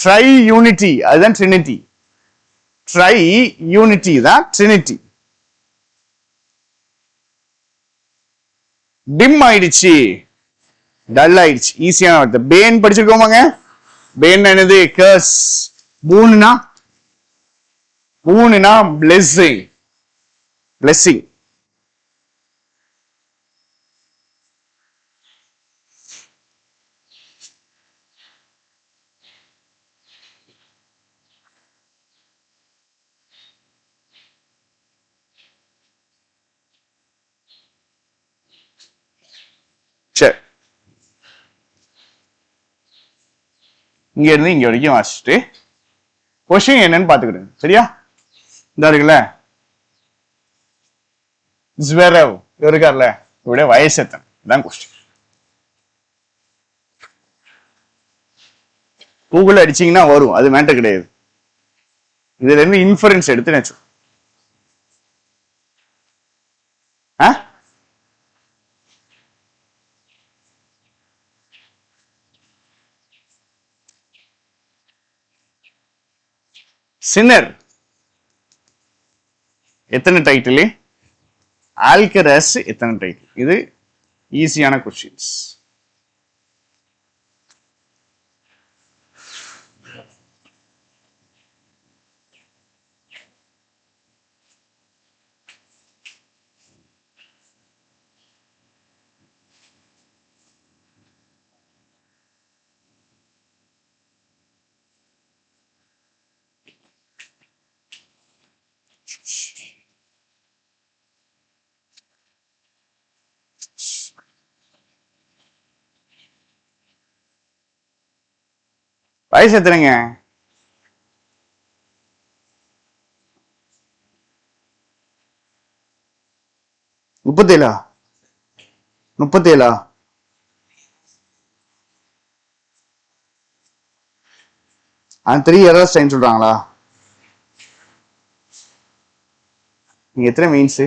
ட்ரை யூனிட்டி, அதுதான் ட்ரினிட்டி. ட்ரை யூனிட்டி தான் ட்ரினிட்டி. டிம் ஆயிடுச்சு, டல் ஆயிடுச்சு, ஈஸியான வார்த்தை. பேன் படிச்சிருக்கோமாங்க? பேன் என்னது? கர்ஸ். பூனுனா பிளெஸிங், பிளெஸிங். சரி, இங்க இருந்து இங்க வரைக்கும் வாசிச்சுட்டு கொஸ்டின் என்னன்னு பாத்துக்கிடுங்க. சரியா? இந்த இருக்குல்ல, ஜ்வெரவ் இருக்கார்ல, இவருடைய வயசு எத்தனை தான் கொஸ்டின். கூகுள் அடிச்சீங்கன்னா வரும், அது மேட்டர் கிடையாது. இதுல இருந்து இன்ஃபரன்ஸ் எடுத்து நினைச்சு. சின்னர் எத்தனை டைட்டில்? ஆல்கரஸ் எத்தனை டைட்டில்? இது ஈஸியான கொஸ்டின்ஸ். வயசு எத்தனைங்க? முப்பத்தேழா? 37? அந்த 3 இயர்ஸ் டைம் சொல்றாங்களா? நீங்க எத்தனை மீன்ஸ்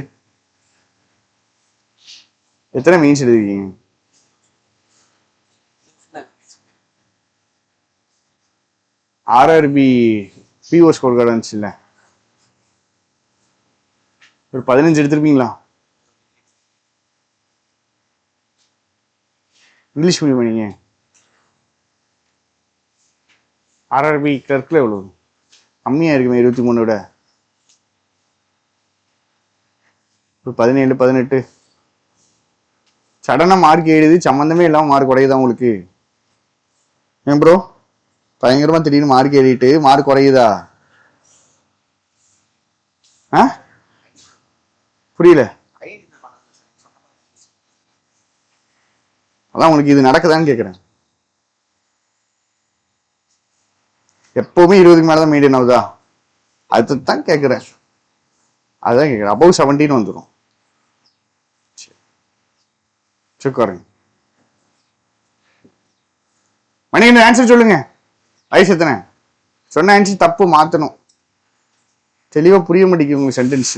எழுதிருக்கீங்க? ஆர்ஆர்பி பிஓ ஸ்கோர் கார்டு வந்துச்சு இல்ல, ஒரு 15 எடுத்திருப்பீங்களா? இங்கிலீஷ் மீடியம் நீங்க. ஆர்ஆர்பி கிளர்க்ல எவ்வளவு கம்மியா இருக்குமே, 23 விட. 17 18 சடனா மார்க் எழுதி சம்பந்தமே இல்லாம மார்க் குறையுதா உங்களுக்கு? ஏன் ப்ரோ பயங்கரமா திடீர்னு மார்க் எழுதிட்டு மார்க் குறையுதா? புரியல. அதான் உங்களுக்கு இது நடக்குதான்னு கேக்குறேன். எப்பவுமே 20க்கு மேலதான் மெயின்டைன் ஆகுதா? அதுதான் கேக்குறேன். அதான் கேக்குறேன். அபவ் 17 வந்துடும். உட்காருங்க. மணி இந்த ஆன்சர் சொல்லுங்க. வயசு எத்தனை? சொன்ன ஆன்சர் தப்பு மாத்தணும். தெளிவா புரிய மாட்டேங்குது உங்க சென்டென்ஸ்.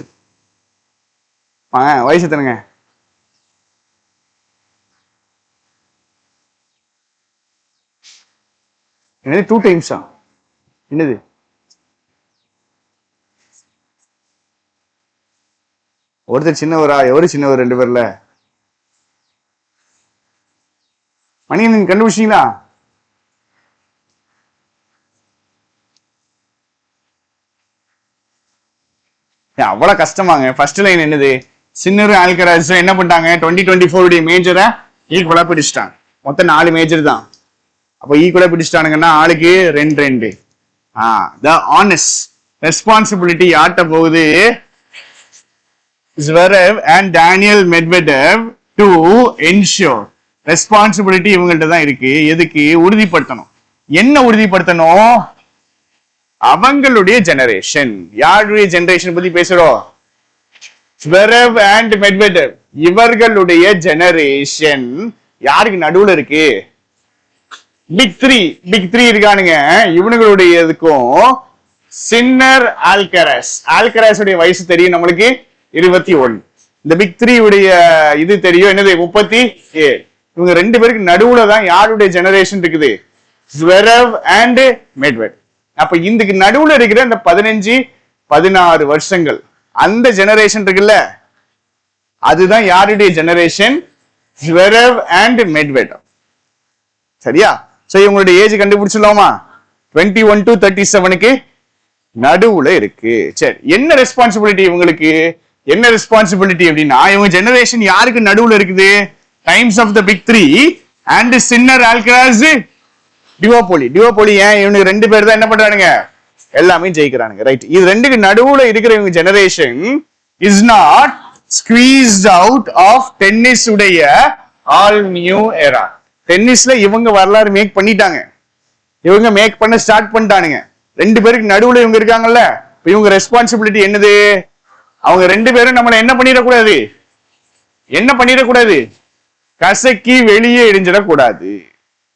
வயசு எத்தனைங்க? என்னது 2 டைம்ஸா? என்னது ஒருத்தர் சின்னவரா? எவரு சின்னவர் 2 பேர்ல? மணி நீங்க கண்டுபிடிச்சீங்களா? அவ்வளவு கஷ்டமாங்க. ஃபர்ஸ்ட் லைன் என்னது? சின்னர் ஆல்கராஸ் என்ன பண்ணிட்டாங்க? 2024 மேஜரை ஈக்குவலா பிடிச்சிட்டாங்க. மொத்தம் 4 மேஜர் தான். அப்ப ஈக்குவலா பிடிச்சிட்டானுங்கன்னா ஆளுக்கு 2 த ஆனஸ்ட் ரெஸ்பான்சிபிலிட்டி யார்கிட்ட போகுது? Zverev and Daniel Medvedev to ensure responsibility இவங்கள்ட்ட தான் இருக்கு. எதுக்கு? உறுதிப்படுத்தணும். என்ன உறுதிப்படுத்தணும்? அவங்களுடைய ஜெனரேஷன். யாருடைய ஜெனரேஷன் பத்தி பேசுறோம்? Zverev and Medvedev இவர்களுடைய ஜெனரேஷன் யாருக்கு நடுவுல இருக்கு? பிக் த்ரீ இருக்கானுங்க. இவனுங்களுடையதுக்கும் சின்னர் ஆல்கராஸ் உடைய வயசு தெரியும் நம்மளுக்கு 21. இந்த பிக் த்ரீ உடைய இது தெரியும் என்னது? 37. இவங்க 2 பேருக்கு நடுவுல தான் யாருடைய ஜெனரேஷன் இருக்குது? Zverev and Medvedev. அப்ப இதுக்கு நடுவுல இருக்கிற இந்த 15-16 வருஷங்கள் அந்த ஜெனரேஷன் இருக்குல்ல, அதுதான் யாருடைய ஜெனரேஷன்? Zverev and Medvedev. சரியா? சோ இவங்களுடைய ஏஜ் கண்டுபிடிச்சிடலாமா? 21 to 37க்கு நடுவுல இருக்கு. சரி, என்ன ரெஸ்பான்சிபிலிட்டி இவங்களுக்கு? என்ன ரெஸ்பான்சிபிலிட்டி அப்படின்னா, இவங்க ஜெனரேஷன் யாருக்கு நடுவுல இருக்குது? Times of the big three and Sinner Alcaraz duopoly. ஏன்? இவனுக்கு 2 பேர் தான் என்ன பண்றானுங்க? எல்லாமே ஜெயிக்கிறானுங்க. ரைட். இது 2க்கு நடுவுல இருக்கிற இவங்க generation is not squeezed out of tennis உடைய ஆல் நியூ எரா. டென்னிஸ்ல இவங்க வரலாறு மேக் பண்ணிட்டாங்க. இவங்க மேக் பண்ண ஸ்டார்ட் பண்ணிட்டானுங்க. 2 பேருக்கு நடுவுல இவங்க இருக்காங்கல்ல, இவங்க ரெஸ்பான்சிபிலிட்டி என்னது? அவங்க 2 பேரும் நம்மள என்ன பண்ணிடக்கூடாது? கசக்கி வெளியே எரிஞ்சிடக்கூடாது.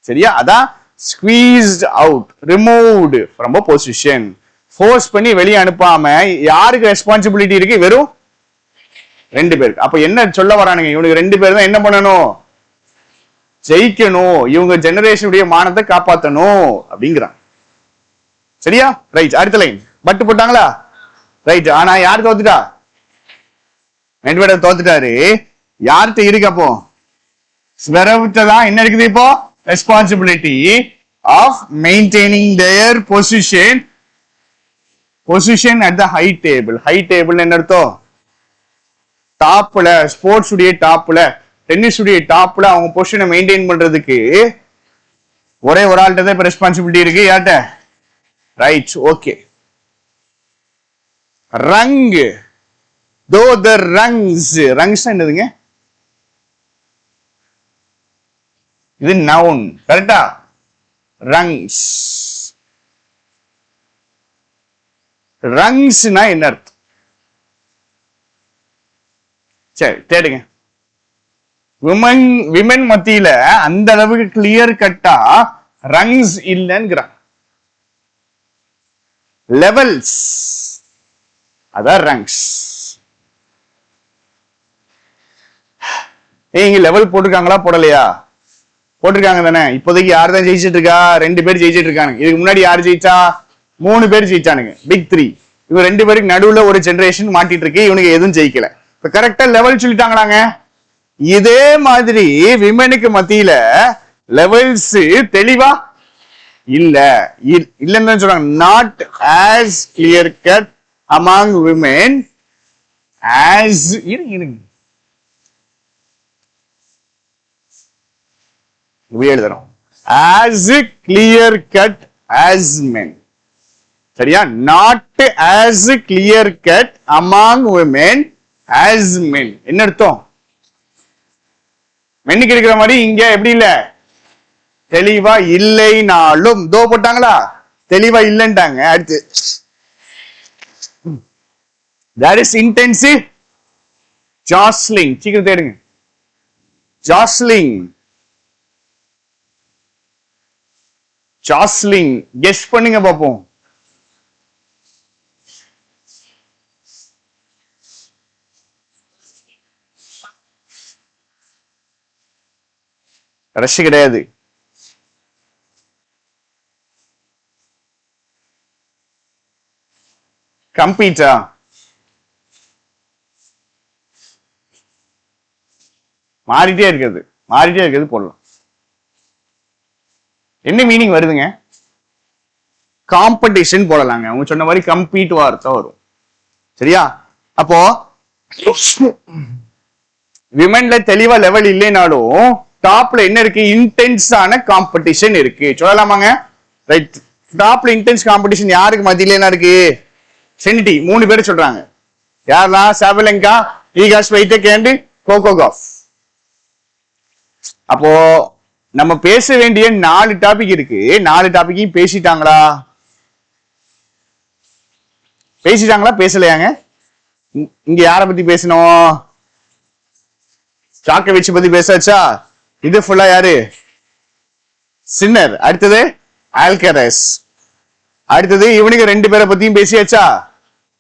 சரியா? அதான் squeezed out, removed from a position. Force பண்ணி வெளியே அனுப்பாம யாருக்கு ரெஸ்பான்சிபிலிட்டி இருக்கு? வெறும் 2 பேருக்கு. அப்ப என்ன சொல்ல வரானுங்க? இவனுக்கு 2 பேர் தான் என்ன பண்ணணும்? ஜெயிக்கணும். இவங்க ஜெனரேஷனுடைய மானத்தை காப்பாற்றணும் அப்படிங்கிறான். சரியா? ரைட். அடுத்த லைன் பட்டு போட்டாங்களா? ரைட். ஆனா யார் தோத்துட்டா? மெட்வெடேவ் தோத்துட்டாரு. யார்கிட்ட இருக்கு அப்போ? ஸ்வெரவ்ட்ட தான் என்ன இருக்குது இப்போ? Responsibility of maintaining their position at the high table. High table என்ன அர்த்தம்? டாப்ல, ஸ்போர்ட்ஸ் உடைய டாப்ல, டென்னிஸ் உடைய டாப்ல அவங்க பொசிஷனை மெயின்டைன் பண்றதுக்கு ஒரே ஒரு ஆள்கிட்ட தான் இப்ப ரெஸ்பான்சிபிலிட்டி இருக்கு. யார்கிட்ட? ரைட். ஓகே. ரங் தோ த ரங்ஸ் என்னதுங்க? இது நவுன். கரெக்டா? ரங்ஸ்னா என்ன அர்த்தம்? சரி தேடுங்க. விமன் மத்தியில அந்த அளவுக்கு கிளியர் கட்டா ரங்ஸ் இல்லைங்கிறாங்க. லெவல்ஸ், அதான் ரங்ஸ். இங்க லெவல் போட்டிருக்காங்களா போடலையா? போட்டிருக்காங்க தானே. இப்போதைக்கு யார் தான் ஜெயிச்சிட்டு இருக்கா? 2 பேர் ஜெயிச்சிட்டு இருக்காங்க. இதுக்கு முன்னாடி யார் ஜெயிச்சா? 3 பேர் ஜெயிச்சானுங்க. Big three. இவங்க 2 பேருக்கு நடுவுல ஒரு ஜெனரேஷன் மாட்டிட்டு இருக்கு. இவனுக்கு எதுவும் ஜெயிக்கல. இப்ப கரெக்டா லெவல் சொல்லிட்டாங்களாங்க. இதே மாதிரி விமனுக்கு மத்தியில லெவல்ஸ் தெளிவா இல்லன்னு சொல்றாங்க. Not as clear cut among women as இருங்க எழுதுறோம் as clear cut as men. சரியா? not as clear cut among women as men. என்ன அர்த்தம்? மென்னுக்கு இருக்கிற மாதிரி இங்க எப்படி இல்ல, தெளிவா இல்லைனாலும் தோ போட்டாங்களா, தெளிவா இல்லைன்ட்டாங்க. அடுத்து that is intensive jostling. சீக்கிரம் தேடுங்க. jostling ஜாஸ்லிங் கெஸ் பண்ணுங்க பாப்போம். ரஷ் கிடையாது. கம்பீட்டா? மாறிட்டே இருக்கிறது போடலாம். என்ன மீனிங் வருதுங்க? காம்படிஷன் போடலாங்க. அவங்க சொன்ன மாதிரி கம்பீட் வார்த்தை வரும். சரியா? அப்போ விமென்ல தெளிவா லெவல் இல்லைனாலும் டாப்ல என்ன இருக்கு, இன்டென்ஸான காம்படிஷன் இருக்கு. சொல்லலாமாங்க? ரைட். டாப்ல இன்டென்ஸ் காம்படிஷன் யாருக்கு மத்தியில என்ன இருக்கு? செனிட்டி 3 பேர் சொல்றாங்க. யாரெல்லாம்? சாபலங்கா, ஈகா ஸ்வைடெக் அண்ட் கோகோ காஃப். அப்போ நம்ம பேச வேண்டிய 4 டாபிக் இருக்கு. 4 டாபிக்கையும் பேசிட்டாங்களா? பேசலையாங்க? இங்க யார பத்தி பேசணும்? சாக்கோவிச் பத்தி பேசாச்சா? இது ஃபுல்லா யாரு? சின்னர். அடுத்தது ஆல்கரஸ். அடுத்தது இவனுக்கு 2 பேரை பத்தியும் பேசியாச்சா?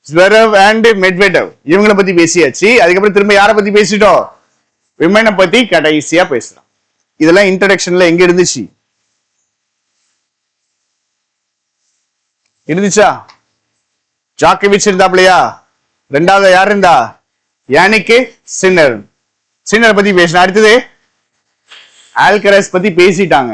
Zverev and மெட்வெடவ். இவங்களை பத்தி பேசியாச்சு. அதுக்கப்புறம் திரும்ப யார பத்தி பேசிட்டோம்? விமனை பத்தி கடைசியா பேசலாம். இதெல்லாம் இன்ட்ரோடக்ஷன்ல எங்க இருந்துச்சா? ஜாக்கோவிச் இருந்தாப்லையா? 2வது யார் இருந்தா? யானிக் சின்னர். சின்னர் பத்தி பேசினா. அடுத்தது ஆல்கரஸ் பத்தி பேசிட்டாங்க.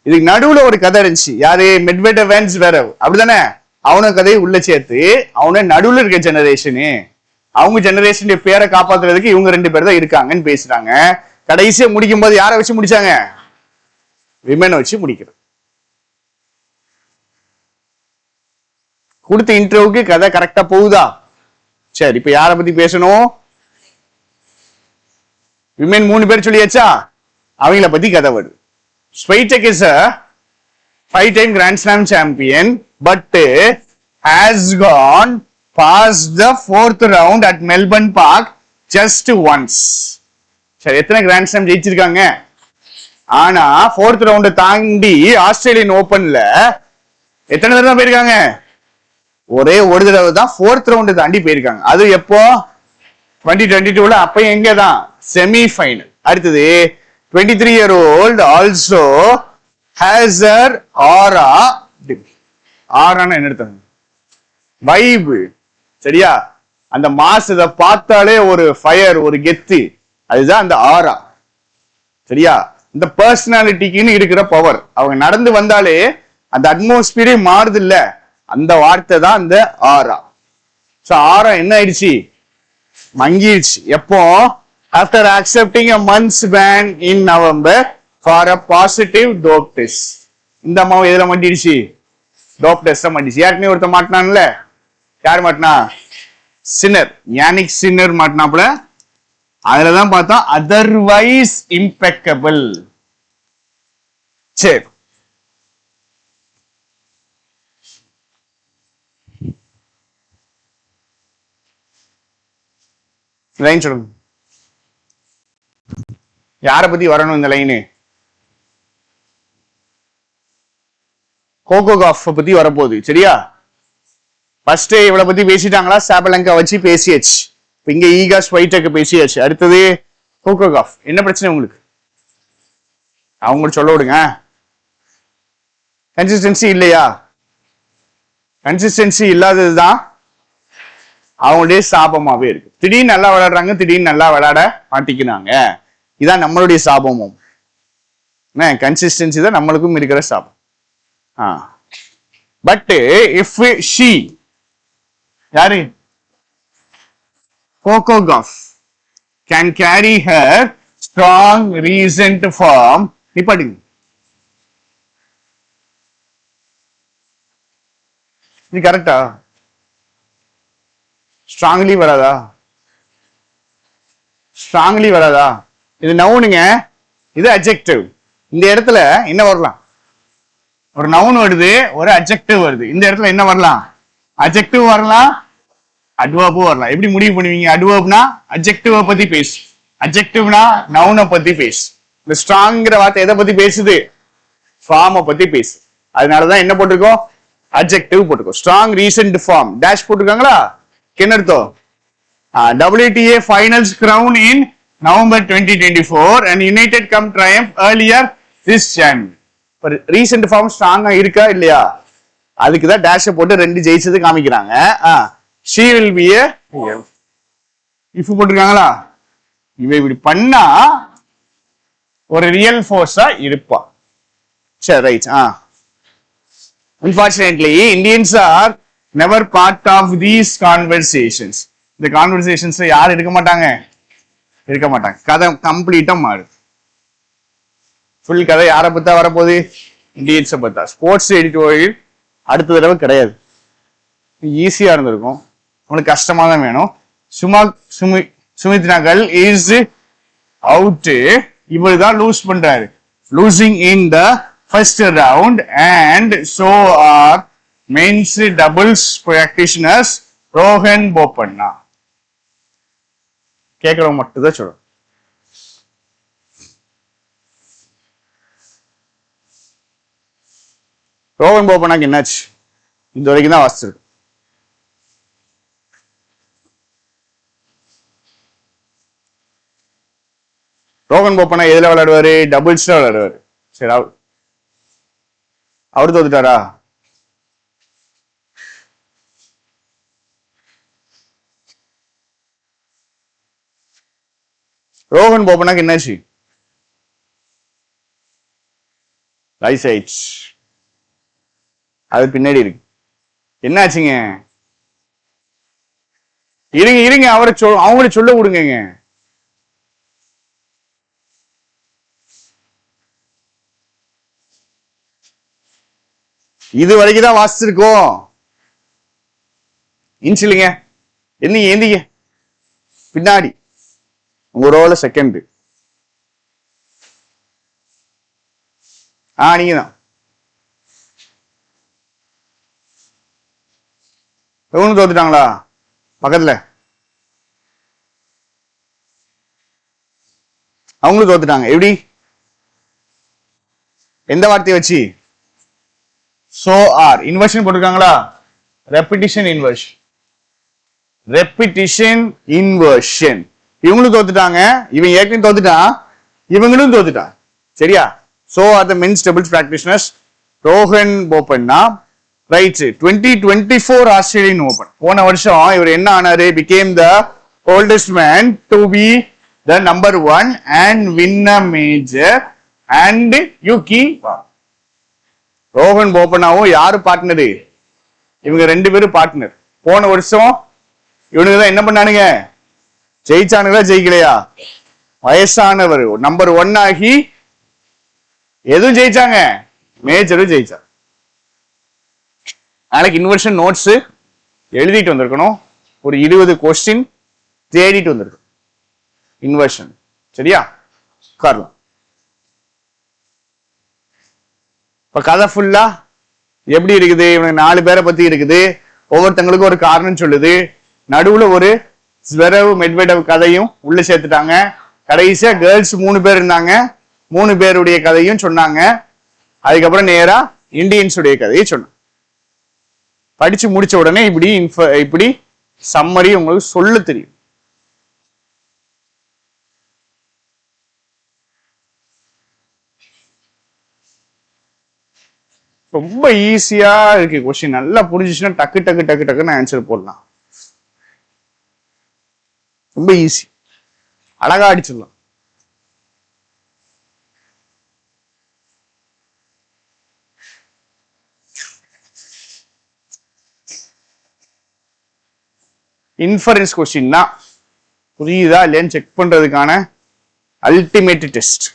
இதுக்கு நடுவுல ஒரு கதை இருந்துச்சு. யாரு? மெட்வெடவ் அண்ட் ஸ்வெரவ். அப்படிதானே? அவன கதையை உள்ள சேர்த்து அவன நடுவுல இருக்க ஜெனரேஷனு, அவங்க ஜெனரேஷன் பேரை காப்பாத்துறதுக்கு இவங்க 2 பேர் தான் இருக்காங்கன்னு பேசுறாங்க. கடைசியா முடிக்கும் போது யாரை வச்சு முடிச்சாங்க? விமனை வச்சு முடிக்கிறது. கொடுத்த இன்டர்வியூக்கு கதை கரெக்டா போகுதா? சரி, இப்ப யார பத்தி பேசணும்? விமன் 3 பேர் சொல்லியாச்சா? அவங்கள பத்தி கதை வருது. ஸ்வைடெக் is a 5-time Grand Slam champion but has gone past the 4th round at Melbourne Park just once. சரி, எத்தனை கிராண்ட் ஸ்லாம் ஜெயிச்சிருக்காங்க? ஆனா 4th ரவுண்ட் தாண்டி ஆஸ்திரேலியன் ஓபன்ல எத்தனை தடவை போயிருக்காங்க? ஒரே ஒரு தடவை தான் 4th ரவுண்ட் தாண்டி போயிருக்காங்க. அது எப்போ? 2022ல. அப்ப எங்க தான்? Semi final. அடுத்தது 23-year-old also has her aura. ஆரான என்ன எடுத்தாங்க? வைப். சரியா? அந்த மாஸ் இத பார்த்தாலே ஒரு ஃபயர், ஒரு கெத்து. அதுதான் அந்த ஆரா. சரியா? இந்த பர்சனாலிட்டிக்குன்னு இருக்கிற பவர். அவங்க நடந்து வந்தாலே அந்த அட்மாஸ்பியரே மாறுது இல்ல, அந்த வார்த்தை தான் அந்த ஆரா. சோ ஆரா என்ன ஆயிடுச்சு? மங்கிடுச்சு. எப்போ? After accepting a month's ban in November for a positive dope test. இந்த அம்மாவை எதுல மாட்டிடுச்சு? Dope test மாட்டிடுச்சு. ஏற்கனவே ஒருத்த மாட்டினான்ல. யார் மாட்டினா? சின்னர். யானிக் சின்னர் மாட்டினாப்புல. அதுலதான் பார்த்தா அதர்வைஸ் இம்பெக்கபிள். சரி, லைன் சொல்லுங்க. யார பத்தி வரணும் இந்த லைனு? கோகோ காஃப் பத்தி வரப்போகுது. சரியா? ஃபர்ஸ்ட் இவளை பத்தி பேசிட்டாங்களா? சாபலங்கா வச்சு பேசியாச்சு. இங்க ஈகா ஸ்வைடெக் பேசியாச்சு. அடுத்தது கோகோ காஃப். என்ன பிரச்சனை உங்களுக்கு? அவங்க சொல்ல விடுங்க. கன்சிஸ்டன்சி இல்லையா? கன்சிஸ்டன்சி இல்லாததுதான் அவங்களுடைய சாபமாவே இருக்கு. திடீர்னு நல்லா விளையாடுறாங்க, திடீர்னு நல்லா விளையாட மாட்டிக்கிறாங்க. இதான் நம்மளுடைய சாபமும். கன்சிஸ்டன்சி தான் நம்மளுக்கும் இருக்கிற சாபம். பட் இஃப் ஷி, யாரு? Coco Gauff can carry her strong recent form. நிப்பாட்டுங்க. இது கரெக்டா? ஸ்ட்ராங்லி வராதா? ஸ்ட்ராங்லி வராதா? இது நவுனுங்க, இது அட்ஜெக்டிவ். இந்த இடத்துல என்ன வரலாம்? ஒரு நவுன் வருது, ஒரு அட்ஜெக்டிவ் வருது. இந்த இடத்துல என்ன வரலாம்? அட்ஜெக்டிவ் வரலாம், அட்வர்பும் வரலாம். எப்படி முடிவு பண்ணுவீங்க? அட்வர்ப்னா அட்ஜெக்டிவ் பத்தி பேசு, அட்ஜெக்டிவ்னா நவுனை பத்தி பேசு. இந்த ஸ்ட்ராங்கிற வார்த்தை எதை பத்தி பேசுது? ஃபார்மை பத்தி பேசு. அதனாலதான் என்ன போட்டிருக்கோம்? அட்ஜெக்டிவ் போட்டிருக்கோம். ஸ்ட்ராங் ரீசன்ட் ஃபார்ம் டேஷ் போட்டிருக்காங்களா? என்ன அர்த்தம்? WTA finals crown in November 2024 and United come triumph earlier this January. Recent form ஸ்ட்ராங்கா இருக்கா இல்லையா? அதுக்குதான் டேஷ போட்டு 2 ஜெயிச்சது காமிக்கிறாங்க. she will be a if போட்டிருக்காங்களா? இவ இப்படி பண்ணா ஒரு ரியல் ஃபோர்ஸா இருப்பா. சரி, right. Unfortunately, Indians are never part of these conversations. இந்த கான்வர்சேஷன்ஸ்ல யாரும் இருக்க மாட்டாங்க. கதை கம்ப்ளீட்டா மாறுது. ஃபுல் கதை யாரை பத்தா வரப்போகுது? இந்தியன்ஸை பத்தா. ஸ்போர்ட்ஸ் எடிட்டோரியல் அடுத்த தடவை கிடையாது. ஈஸியா இருந்திருக்கும், உங்களுக்கு கஷ்டமா தான் வேணும். சுமித் நகல் இஸ் அவுட். இவர் தான் லூஸ் பண்றாரு. Losing in the first round and so are men's doubles practitioners Rohan Bopanna. கேட்கறவங்க மட்டும் தான் சொல்றோம். ரோஹன் போபண்ணாக்கு என்னாச்சு? இந்த வரைக்கும் தான் வாசிச்சிருக்கு. ரோஹன் போபண்ணா எதுல விளையாடுவாரு? டபுள்ஸ்ல விளையாடுவாரு. சரி, அவரு தோத்துட்டாரா? ரோஹன் போபண்ணாக்கு என்னாச்சு? Right side. அது பின்னாடி இருக்கு. என்னாச்சுங்க? இருங்க அவங்கள சொல்ல விடுங்க. இது வரைக்கும் தான் வாசிச்சிருக்கோம். இன்சிலுங்க. எந்திங்க பின்னாடி. உங்க ரோல செகண்ட். நீங்க தான். இவனும் தோத்துட்டாங்களா? பக்கத்துல அவங்களும் தோத்துட்டாங்க. எப்படி? எந்த வார்த்தையை வச்சு? So are. இன்வர்ஷன் போட்டிருக்காங்களா? Repetition inversion. இவங்களும் தோத்துட்டாங்க. இவன் ஏற்கனவே தோத்துட்டான், இவங்களும் தோத்துட்டான். சரியா? So are the men's doubles practitioners Rohan Bopanna. Right. 2024 Australian open. போன வருஷம் இவர் என்ன ஆனாரு? became the oldest man to be the number 1 and win a major and Yuki. Rohan போபண்ணாவும் யாரு பார்ட்னரு? இவங்க 2 பேரும் பார்ட்னர். போன வருஷம் இவனுக்கு தான் என்ன பண்ணானுங்க? ஜெயிச்சானுங்களா ஜெயிக்கலையா? வயசானவர் நம்பர் 1 ஆகி எதுவும் ஜெயிச்சாங்க, மேஜரும் ஜெயிச்சாங்க. நாளைக்கு இன்வர்ஷன் நோட்ஸ் எழுதிட்டு வந்திருக்கணும். ஒரு 20 கொஸ்டின் தேடிட்டு வந்திருக்கணும் இன்வர்ஷன். சரியா? உட்காரலாம். இப்ப கதை ஃபுல்லா எப்படி இருக்குது? இவனுக்கு 4 பேரை பத்தி இருக்குது. ஒவ்வொருத்தங்களுக்கும் ஒரு காரணம் சொல்லுது. நடுவுல ஒரு ஸ்வெரவ் மெட்வெடவ் கதையும் உள்ள சேர்த்துட்டாங்க. கடைசியா கேர்ள்ஸ் 3 பேர் இருந்தாங்க. 3 பேருடைய கதையும் சொன்னாங்க. அதுக்கப்புறம் நேரா இந்தியன்ஸுடைய கதையை சொன்னாங்க. படிச்சு முடிச்ச உடனே இப்படி சம்மரி உங்களுக்கு சொல்ல தெரியும். ரொம்ப ஈஸியா இருக்கு கொஸ்டின். நல்லா புரிஞ்சுச்சுன்னா டக்கு டக்கு டக்கு டக்குன்னு ஆன்சர் போடலாம். ரொம்ப ஈஸி, அழகா அடிச்சிடலாம். இன்ஃபரன்ஸ் கொஸ்டின் தான். புரியுதா இல்லையான்னு செக் பண்றதுக்கான அல்டிமேட் டெஸ்ட்.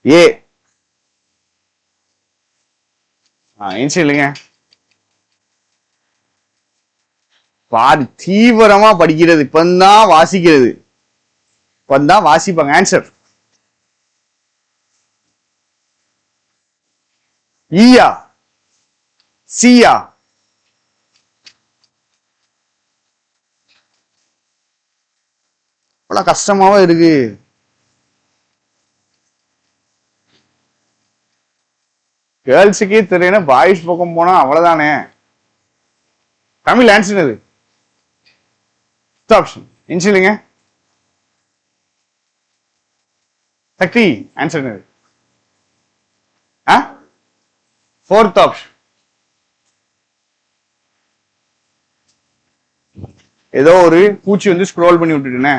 ஏ ஏன்ச்சு இல்லைங்க, பாரு தீவிரமா படிக்கிறது, இப்பதான் வாசிக்கிறது, இப்பதான் வாசிப்பாங்க. ஆன்சர் ஈயா சியா? அவ்வளவு கஷ்டமாவும் இருக்கு. கேர்ள்ஸுக்கே தெரியல, பாய்ஸ் பக்கம் போனா அவ்வளவுதானே. தமிழ் ஆன்சர் அது ஆப்ஷன் இல்லைங்க. சக்தி ஆன்சர் ஃபோர்த் ஆப்ஷன். ஏதோ ஒரு பூச்சி வந்து ஸ்க்ரோல் பண்ணி விட்டுட்டேனே.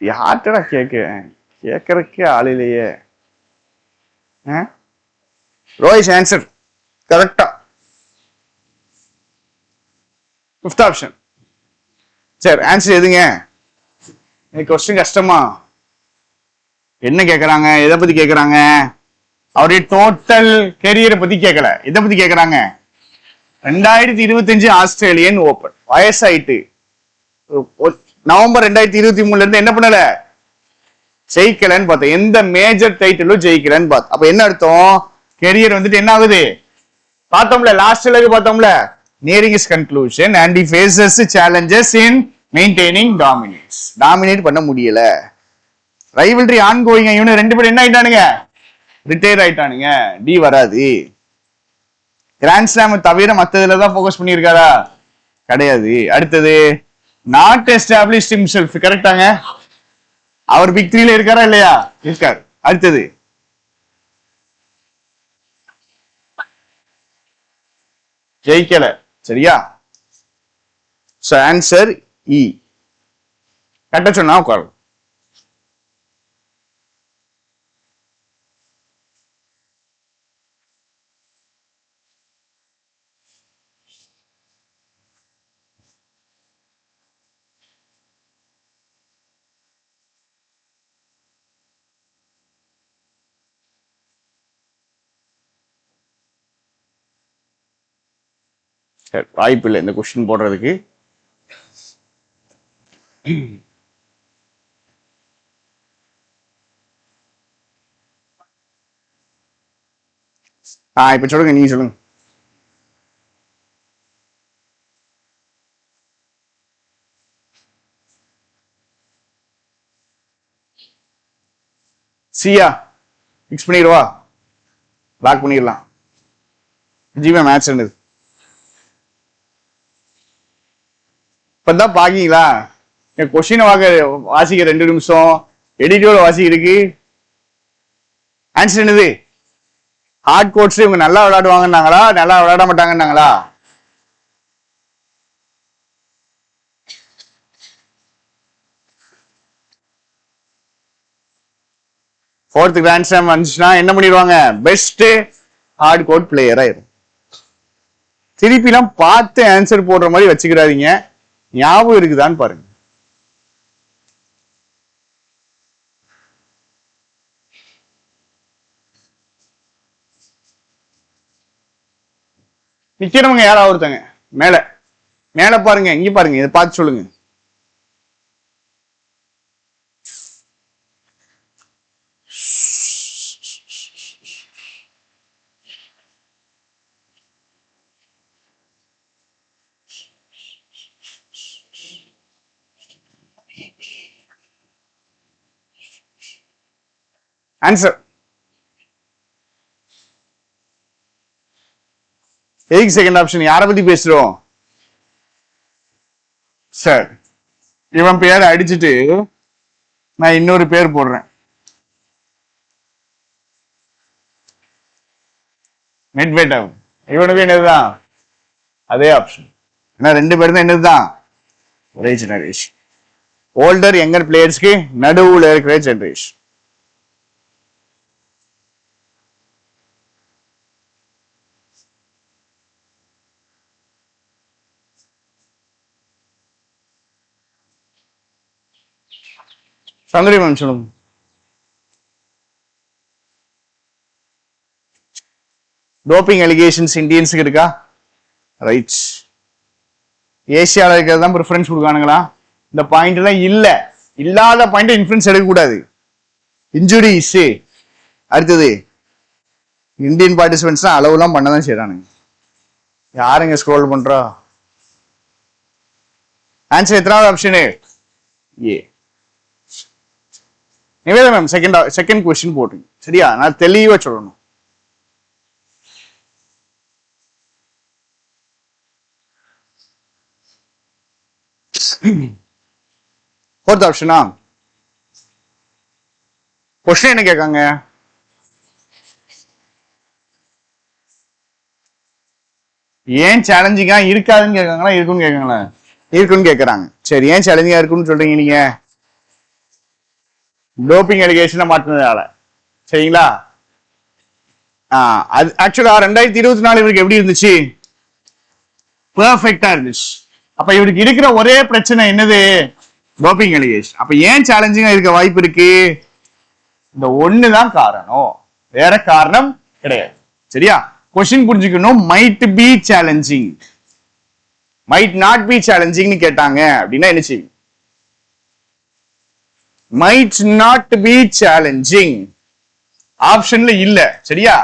யார்டா கேட்கறதுக்கே ஆள் இல்லையே. ரோஹிஷ் ஆன்சர் கரெக்டா ஃபிஃப்த் ஆப்ஷன். சரி ஆன்சர் எதுங்க? கொஸ்டின் கஷ்டமா? என்ன கேக்குறாங்க, எதை பத்தி கேக்குறாங்க? அவருடைய டோட்டல் கெரியரை பத்தி கேட்கல, எதை பத்தி கேக்குறாங்க? 2025 ஆஸ்திரேலியன் ஓபன். வயசாயிட்டு நவம்பர் 2023 இருந்து என்ன பண்ணல, ஜெயிக்கலன்னு பார்த்தோம். எந்த மேஜர் டைட்டிலும் ஜெயிக்கலன்னு பார்த்தோம். அப்ப என்ன அர்த்தம்? கெரியர் வந்துட்டு என்ன ஆகுது பார்த்தோம்ல, லாஸ்ட்ல பார்த்தோம்ல, nearing his conclusion and he faces challenges in maintaining dominance. Dominate பண்ண முடியல. Rivalry ongoing. இவனு ரெண்டு பேரும் என்ன ஆயிட்டானுங்க, ரிட்டையர் ஆயிட்டானுங்க. டி வராது. கிராண்ட் ஸ்லாம் தவிர மத்ததுல தான் ஃபோக்கஸ் பண்ணியிருக்காரா? கிடையாது. அடுத்தது நாட் எஸ்டாப்ளிஷ்ட் ஹிம்செல்ஃப். கரெக்டாங்க, அவர் பிக் 3ல இருக்காரா இல்லையா? இருக்காரு. அடுத்தது ஜெயிக்கல. சரியா? ஆன்சர் இ. கட்ட சொன்னா உட்காரு. வாய்ப்பு இல்லை இந்த கொஸ்டின் போடுறதுக்கு. இப்ப சொல்லுங்க, நீங்க சொல்லுங்க. சியா பிக்ஸ் பண்ணிடுவா, லாக் பண்ணிடலாம். ஜிமே மேட்ச் இருந்தது இப்பதான் பாக்கீங்களா? கொஸ்டின் வாசிக்க 2 நிமிஷம், எடிட்டோட வாசிக்கிறதுக்கு. ஆன்சர் என்னது? ஹார்ட் கோட்ஸ் இவங்க நல்லா விளையாடுவாங்கன்னாங்களா, நல்லா விளையாட மாட்டாங்கன்னாங்களா? ஃபோர்த் கிராண்ட் ஸ்லாம் வந்துச்சுன்னா என்ன பண்ணிடுவாங்க, பெஸ்ட் ஹார்ட் கோட் பிளேயர் ஆயிரும். திருப்பிலாம் பார்த்து ஆன்சர் போடுற மாதிரி வச்சுக்கிறாதீங்க, ஞாபகம் இருக்குதான்னு பாருங்க. நிக்கிறவங்க யாராவது ஒருத்தங்க மேல மேல பாருங்க, இங்க பாருங்க, இதை பார்த்து சொல்லுங்க. ஆன்சர் எதுக்கு செகண்ட் ஆப்ஷன்? யாரை பத்தி பேசுறோம்? சார் இவன் பேரை அடிச்சுட்டு நான் இன்னொரு பேர் போடுறேன், மெட்வெடேவ். இவனுக்கு என்னதுதான் அதே ஆப்ஷன். ஏன்னா 2 பேரும் தான் என்னதுதான் ஒரே ஜெனரேஷன். ஓல்டர் யங்கர் பிளேயர்ஸ்க்கு நடுவுல இருக்கிற ஜெனரேஷன். சௌந்தரி மேம் சொல்லுங்க. டோப்பிங் அலிகேஷன்ஸ் இந்தியன்ஸுக்கு இருக்கா? ரைட். ஏசியாவில் இருக்கிறது தான் ப்ரிஃபரன்ஸ் கொடுக்கானுங்களா? இந்த பாயிண்ட் எல்லாம் இல்ல, இல்லாத பாயிண்ட் இன்ஃபுளுன்ஸ் எடுக்கக்கூடாது. இன்ஜுரிஸ். அடுத்தது இந்தியன் பார்ட்டிசிபென்ட்ஸ் தான் அளவுலாம் பண்ணதான் செய்யறானுங்க. யாருங்க ஸ்க்ரோல் பண்றா? ஆன்சர் எத்தனாவது ஆப்ஷனு? ஏ. நிவேதா மேம் செகண்ட் கொஸ்டின் போட்டுங்க. சரியா? நான் தெளிவா சொல்லணும். ஃபோர்த் ஆப்ஷனா? கொஸ்டின் என்ன கேட்காங்க? ஏன் சேலஞ்சிங்கா இருக்காதுன்னு கேட்காங்களா இருக்குன்னு கேட்காங்களா? இருக்குன்னு கேட்கறாங்க. சரி, ஏன் சேலஞ்சிங்கா இருக்குன்னு சொல்றீங்க நீங்க? டோப்பிங் அலிகேஷனை மாட்டினதால. சரிங்களா? அது ஆக்சுவலா 2024 இவருக்கு எப்படி இருந்துச்சு? பெர்ஃபெக்டா இருந்துச்சு. அப்ப இவருக்கு இருக்கிற ஒரே பிரச்சனை என்னது? Doping allegation. அப்ப ஏன் சேலஞ்சிங்கா இருக்க வாய்ப்பு இருக்கு? இந்த ஒண்ணுதான் காரணம், வேற காரணம் கிடையாது. சரியா? கொஸ்டின் புரிஞ்சுக்கணும். Might be challenging, might not be சேலஞ்சிங்னு கேட்டாங்க அப்படின்னா என்ன செய்யும்? மைட் நாட் பி சேலஞ்சிங் ஆப்ஷன்ல இல்ல. சரியா?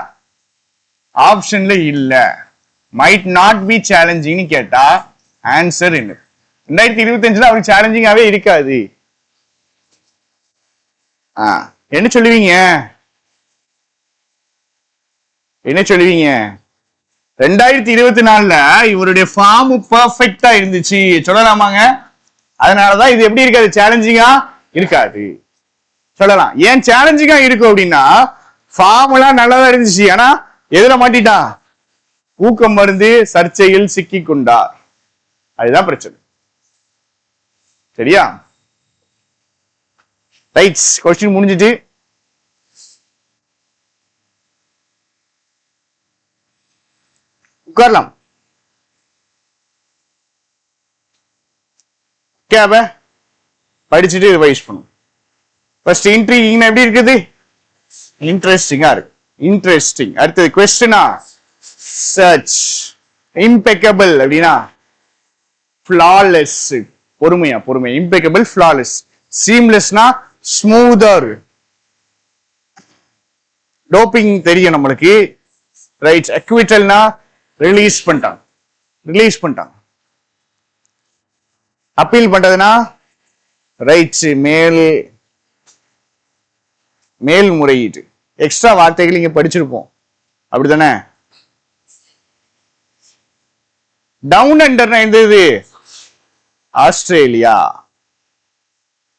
ஆப்ஷன்ல இல்ல. மைட் நாட் பி சேலஞ்சிங்னு கேட்டா ஆன்சர் என்ன? 2025 அவருக்கு சேலஞ்சிங்காவே இருக்காது. என்ன சொல்லுவீங்க? என்ன சொல்லுவீங்க? 2024 இவருடைய ஃபார்ம் பெர்ஃபெக்ட்டா இருந்துச்சு சொல்லலாமாங்க? அதனாலதான் இது எப்படி இருக்காது? சேலஞ்சிங்கா இருக்காது சொல்லலாம். ஏன் சேலஞ்சிங்கா இருக்கும் அப்படின்னா, ஃபார்ம் எல்லாம் நல்லதா இருந்துச்சு, ஆனா எதுல மாட்டிட்டா? ஊக்கம் மருந்து சர்ச்சையில் சிக்கி கொண்டார். அதுதான் பிரச்சனை. சரியா? ரைட். கொஸ்டின் முடிஞ்சிட்டு. உட்காரலாம். படிச்சுட்டு ரிவைஸ் பண்ணும். ஃபர்ஸ்ட் இன்ட்ரிகிங் எப்படி இருக்குது? இன்ட்ரெஸ்டிங்கா இருக்கு. இன்ட்ரெஸ்டிங். அடுத்தது கொஸ்டினா? சர்ச். இம்பெக்கபிள் அப்படின்னா ஃப்ளாலெஸ். பொறுமையா பொறுமையா. Impeccable, flawless. சீம்லெஸ்னா ஸ்மூதர். டோப்பிங் தெரியும் நம்மளுக்கு. ரைட். அக்விட்டல்னா ரிலீஸ் பண்ணிட்டாங்க, ரிலீஸ் பண்ணிட்டாங்க. அப்பீல் பண்றதுனா ரைட், மேல்முறையீடு. எக்ஸ்ட்ரா வார்த்தைகள் இங்க படிச்சிருப்போம், அப்படித்தானே? டவுன் அண்டர்னா எந்தது? ஆஸ்திரேலியா.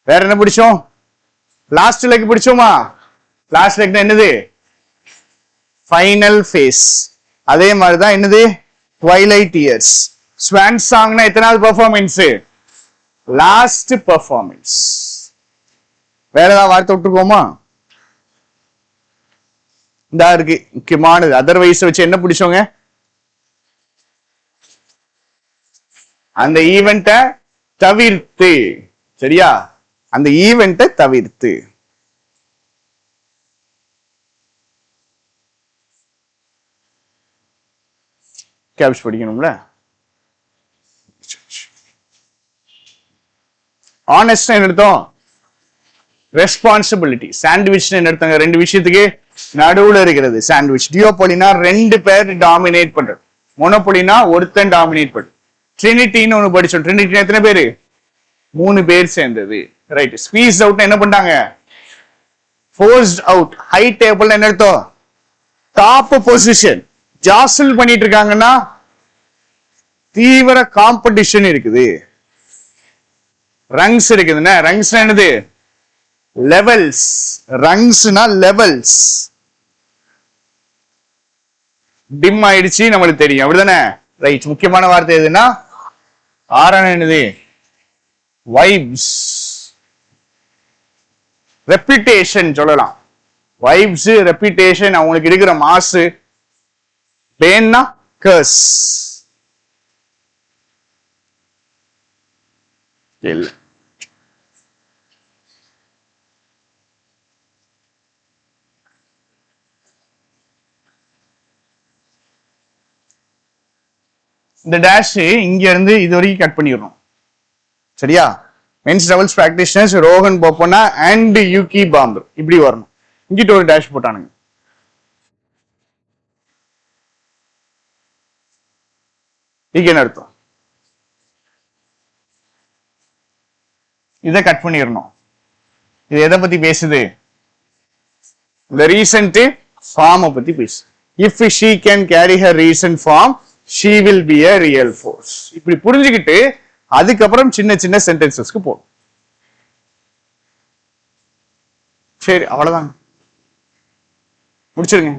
வேற என்ன பிடிச்சோம்? லாஸ்ட் லெக் பிடிச்சோமா? லாஸ்ட் லெக் என்னது? Final phase. அதே மாதிரிதான் என்னது? Twilight years. ஸ்வான் சாங்னா எத்தனாவது பெர்ஃபார்மன்ஸ்? Last performance. வேற ஏதாவது வார்த்தை விட்டுருக்கோமா? இந்த இருக்கு முக்கியமானது. அதர்வைஸ் வச்சு என்ன பிடிச்சோங்க? அந்த ஈவெண்ட்டை தவிர்த்து. சரியா? அந்த ஈவெண்ட்டை தவிர்த்து. கேப்ஸ் படிக்கணும்ல. ஆனஸ்ட் என்ன அர்த்தம்? ரெஸ்பான்சிபிலிட்டி. சாண்ட்விச் என்ன அர்த்தங்க? ரெண்டு விஷயத்துக்கு நடுவுல இருக்கிறது சாண்ட்விச். டியோபோலினா ரெண்டு பேர் டாமினேட் பண்றது. மோனோபோலினா ஒருத்தன் டாமினேட் பண்றது. ட்ரினிட்டின்னு ஒண்ணு படிச்சோம். ட்ரினிட்டி எத்தனை பேரு? 3 பேர் சேர்ந்தது. ரைட். ஸ்குவீஸ் அவுட் என்ன பண்ணாங்க? Forced out. ஹை டேபிள் என்ன அர்த்தம்? Top position. ஜாசல் பண்ணிட்டு இருக்காங்கன்னா தீவிர காம்படிஷன் இருக்குது. ரங்ஸ் இருக்குதுன்னா ரங்ஸ் என்னது? லெவல்ஸ். ரங்ஸ்னா லெவல்ஸ். டிம் ஆயிடுச்சு நம்மளுக்கு தெரியும், அப்படிதானே? ரைட். முக்கியமான வார்த்தை எதுன்னா ஆறான என்னது? வைப்ஸ். ரெப்யூட்டேஷன் சொல்லலாம். வைப்ஸ், ரெப்யூட்டேஷன், அவங்களுக்கு இருக்கிற மாசு. பேன்னா கர்ஸ். இல்ல இந்த டேஷ் இங்க இருந்து இது வரைக்கும் கட் பண்ணிடணும். சரியா? Men's doubles practitioners Rohan Bopanna and Yuki பாம்பு இப்படி வரணும். இங்கிட்ட ஒரு டேஷ் போட்டானுங்க. இதுக்கு என்ன அர்த்தம்? இதை கட் பண்ணிடணும். இது எதை பத்தி பேசுது? இந்த ரீசன்ட் ஃபார்ம் பத்தி பேசு. If she can carry her recent form she will be a real force. இப்படி புரிஞ்சுக்கிட்டு அதுக்கப்புறம் சின்ன சின்ன சென்டென்சஸ்க்கு போகும். சரி, அவ்வளவுதான், முடிச்சிருங்க.